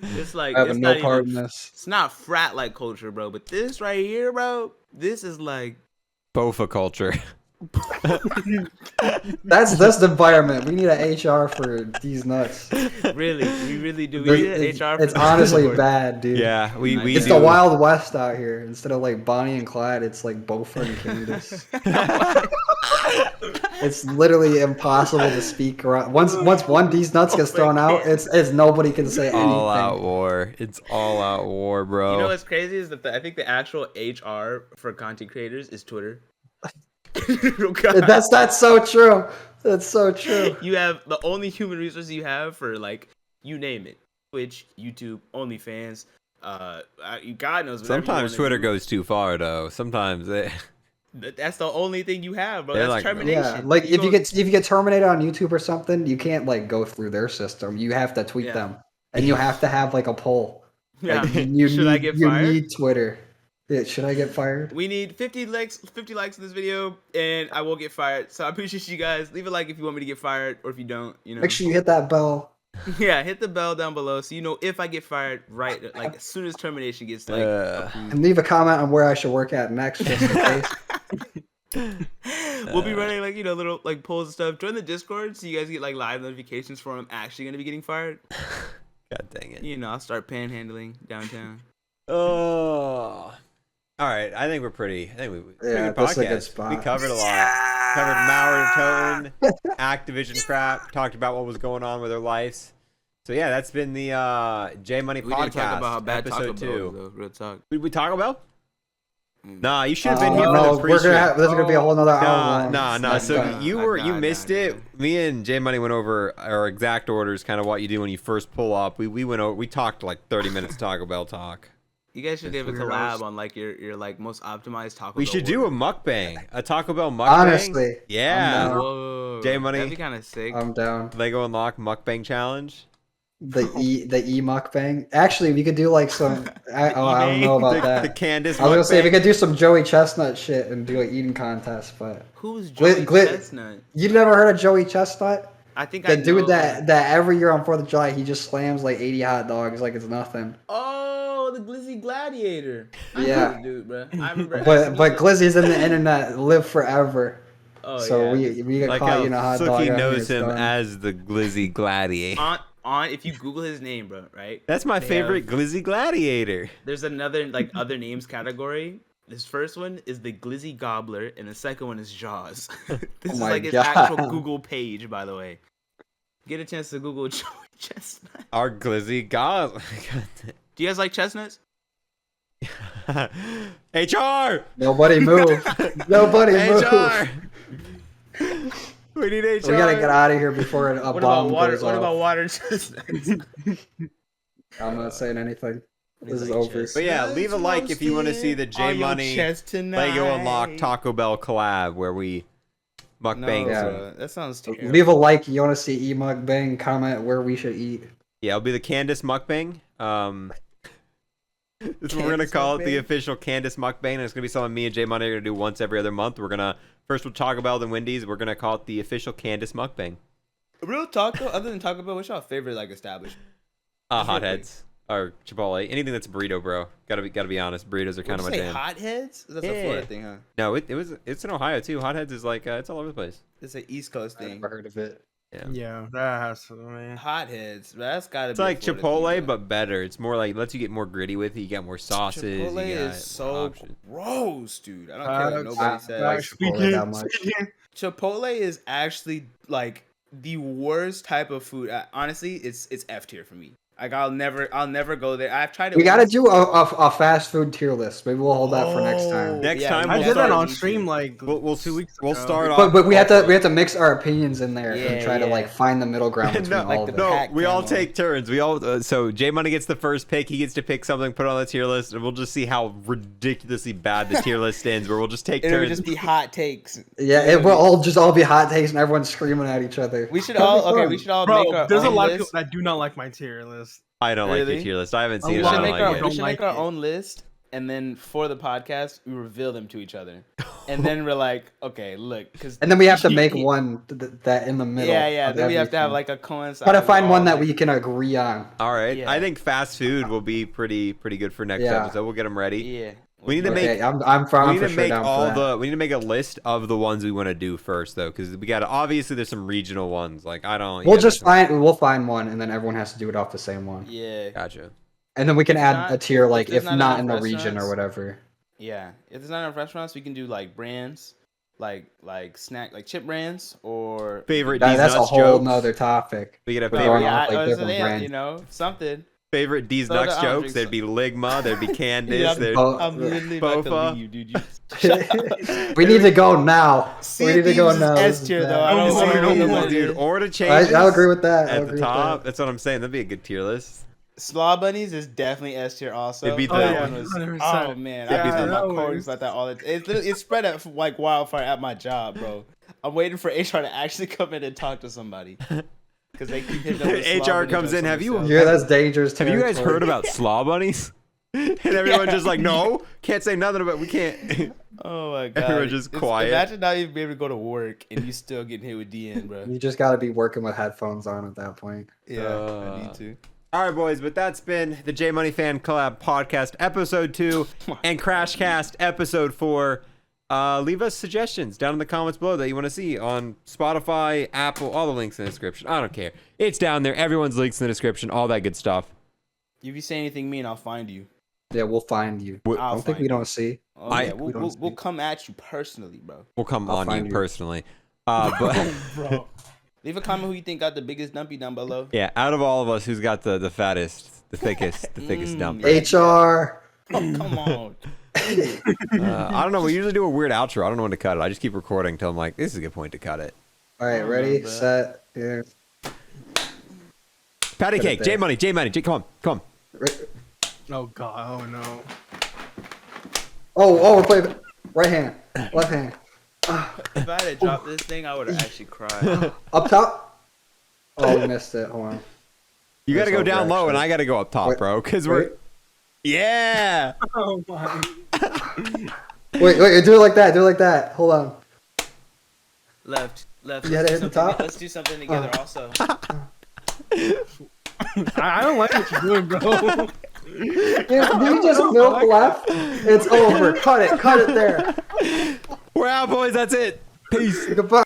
It's like I it's have not no part even, in this. it's not frat like culture, bro. But this right here, bro, this is like Bofa culture. That's the environment. We need an HR for these nuts. really, we really do. We need It's, an HR. it's for honestly Discord. bad, dude. Yeah, we It's do. the Wild West out here. Instead of like Bonnie and Clyde, it's like Bofa and Candace. It's literally impossible to speak around. Once one of these nuts gets thrown out, it's nobody can say anything. All out war. It's all out war, bro. You know what's crazy is that I think the actual HR for content creators is Twitter. Oh, God. That's so true. That's so true. You have the only human resources you have for like you name it, Twitch, YouTube, OnlyFans. God knows. whatever you Sometimes wanna Twitter do. goes too far, though. Sometimes they. That's the only thing you have, bro. They're That's like- termination. Yeah, like if you go- get terminated on YouTube or something, you can't like go through their system. You have to tweet Yeah. them, and you have to have like a poll. yeah. Like, you Should need, I get you fired? need Twitter. Yeah, should I get fired? We need 50 likes in this video, and I will get fired. So I appreciate you guys. Leave a like if you want me to get fired, or if you don't, Make sure you hit that bell. Yeah, hit the bell down below so you know if I get fired. Right, like as soon as termination gets like. approved. And leave a comment on where I should work at next, just in case. We'll be running like little like polls and stuff. Join the Discord so you guys get like live notifications for when I'm actually gonna be getting fired. God dang it. I'll start panhandling downtown. Oh. All right. I think we're pretty. I think we. Pretty Yeah, good this is a good podcast. spot. We covered a lot. Covered MAUER DER TOTEN, Activision crap. Talked about what was going on with their lives. So yeah, that's been the J Money We podcast. didn't talk about how bad Taco episode Bell 2. was, though. Real talk. Did we talk about? Nah, you should have been here for No, the we're gonna pre-show. have. This is gonna be a whole nother hour. long. Nah. That's So done. you missed it. Me and J Money went over our exact orders, kind of what you do when you first pull up. We went over. We talked like 30 minutes Taco Bell talk. You guys should have a weirdos. collab on like your like most optimized Taco We Bell should do a order. mukbang, a Taco Bell mukbang. Honestly, yeah. I'm down. Whoa, J Money. That'd be kind of sick. I'm down. Lego Unlocked mukbang challenge. The E mukbang. Actually, we could do like some. I don't know about that. The Candace. I was gonna say we mukbang. could do some Joey Chestnut shit and do an eating contest, but Who's Glit- Joey Glit- Chestnut? you never heard of Joey Chestnut? I think The I know dude that every year on 4th of July he just slams like 80 hot dogs like it's nothing. Oh, the Glizzy Gladiator. I know Yeah. this dude, bro. I remember. But Glizzy's in the internet live forever. Oh, So yeah. we get Like caught how eating a hot dog. Suki out here, knows it's him done. as the Glizzy Gladiator. If you Google his name, bro, right? That's my They favorite Glizzy Gladiator. There's another like other names category. This first one is the Glizzy Gobbler, and the second one is Jaws. This Oh is my like his God. actual Google page, by the way. Get a chance to Google Joey Chestnut. Our Glizzy God. Do you guys like chestnuts? HR. Nobody move. Nobody move. HR. We need HR. We gotta get out of here before a What bomb about water? goes What off. about water chestnuts? I'm not saying anything. This is like over. But yeah, leave a like if you want to see the J Money Lego Unlocked Taco Bell collab where we mukbang. No, Yeah. that sounds terrible. Leave a like. You want to see mukbang? Comment where we should eat. Yeah, it'll be the Candace mukbang. This is what we're gonna call it, the official Candace mukbang. And it's gonna be something me and J Money are gonna do once every other month. We're gonna first with Taco Bell, then Wendy's. We're gonna call it the official Candace mukbang. Real talk though, other than Taco Bell, what's your favorite like establishment? Hotheads or Chipotle, anything that's burrito, bro. Gotta be honest. Burritos are kind of my jam. Hotheads? That's a Florida thing, huh? No, it's in Ohio too. Hotheads is like it's all over the place. It's an East Coast I've thing. never heard of it. Yeah, that has to, man. Hotheads, that's gotta It's be. like a Florida Chipotle, thing, but better. It's more like lets you get more gritty with it. You got more sauces. Chipotle you got is so more options. gross, dude. I don't care what nobody I says. like Chipotle that much. Chipotle is actually like the worst type of food. Honestly, it's F tier for me. Like I'll never go there. I've tried it. We gotta once. do a fast food tier list. Maybe we'll hold that for next time. Next Yeah, time we I we'll did that start- on stream like We'll 2 weeks ago. We'll start off. But we have to mix our opinions in there and Yeah, try to yeah. like find the middle ground between No, all of it. no, pack we all camo. take turns. We all so J Money gets the first pick. He gets to pick something, put it on the tier list, and we'll just see how ridiculously bad the tier list ends. Where we'll just take It would turns. just be hot takes. Yeah, it will all be hot takes and everyone's screaming at each other. We should That'd be all fun. We should all Bro, make our there's a own lot of list. people that do not like my tier list. I don't like Really? the tier list. I haven't A seen it. We I should don't make like our, it. we should Don't make like our it. own list, and then for the podcast, we reveal them to each other, and then we're like, okay, look, because And then we have to make one that in the middle. yeah. of Then we have to have everything. like a coincide. Try to find all one that like- we can agree on. All right, Yeah. I think fast food will be pretty good for next Yeah. episode. We'll get them ready. Yeah. We need to Okay, make. I'm We for need to sure make down all for that. we need to make a list of the ones we want to do first, though, because we got obviously there's some regional ones. Like I don't. We'll find one, and then everyone has to do it off the same one. Yeah. Gotcha. And then we can If add not- a tier if like there's if not not in enough the region or restaurants- whatever. Yeah. If there's not enough restaurants, we can do like brands, like snack, like chip brands or Favorite That's a Nuts whole jokes. nother topic. We get a We're favorite going yeah, off, like, I was different saying, brands. you know, something. favorite D's Soda, Nuts I don't jokes. drink There'd be Ligma. There'd be Candace. Yeah, there'd Oh, I'm literally about to Bofa. leave you, dude. You We need to go now. Sea We of need to go Thieves is now. S This is tier, bad. though. I don't Oh, want to no, know no, what it dude, is. order changes. I'll agree with that. I'll At agree the with top. that. That's what I'm saying. That'd be a good tier list. Slaw Bunnies is definitely S tier also. It'd be That the- one was- 100%. oh man, It'd I be be the- telling my that coworkers was- about that all the time. It's spread out like wildfire at my job, bro. I'm waiting for HR to actually come in and talk to somebody. Because they keep hitting up with Slaw HR Bunny comes jokes in, on have you- themselves. Yeah, that's dangerous. Have you guys territory. heard about slaw bunnies? And everyone's Yeah. just like, no, can't say nothing about. We can't. Oh my god. Everyone's just quiet. Imagine not even being able to go to work and you still getting hit with DN, bro. You just got to be working with headphones on at that point. Yeah, I need to. All right, boys, but that's been the J Money Fan Collab Podcast, Episode 2, and CrashCast, Episode 4. Leave us suggestions down in the comments below that you want to see on Spotify, Apple, all the links in the description. I don't care. It's down there. Everyone's links in the description, all that good stuff. If you say anything mean, I'll find you. Yeah, we'll find you. I'll I don't think find we you. don't see. Oh, I- yeah, we don't we'll speak. come at you personally, bro. We'll come I'll on find you you. personally. But Bro. Leave a comment who you think got the biggest dumpy down below. yeah, out of all of us, who's got the fattest, the thickest dump? Yeah. HR. Oh, come on. I don't know. We usually do a weird outro. I don't know when to cut it. I just keep recording until I'm like, this is a good point to cut it. All right, Oh, ready, bro. set, yeah. Patty Put it cake, there. J Money, come on. Oh god, oh no. Oh, we're playing right hand, left hand. If I had dropped this thing, I would have actually cried. Up top. Oh, we missed it. Hold on. You got to That's go down over, low, and actually. I got to go up top, Wait, bro. Because wait. we're yeah. Oh my. Wait, do it like that. Do it like that. Hold on. Left. You had it at the top? Let's do something together also. I don't like what you're doing, bro. Did you just milk left? It's over. Cut it there. We're out, boys. That's it. Peace. Goodbye.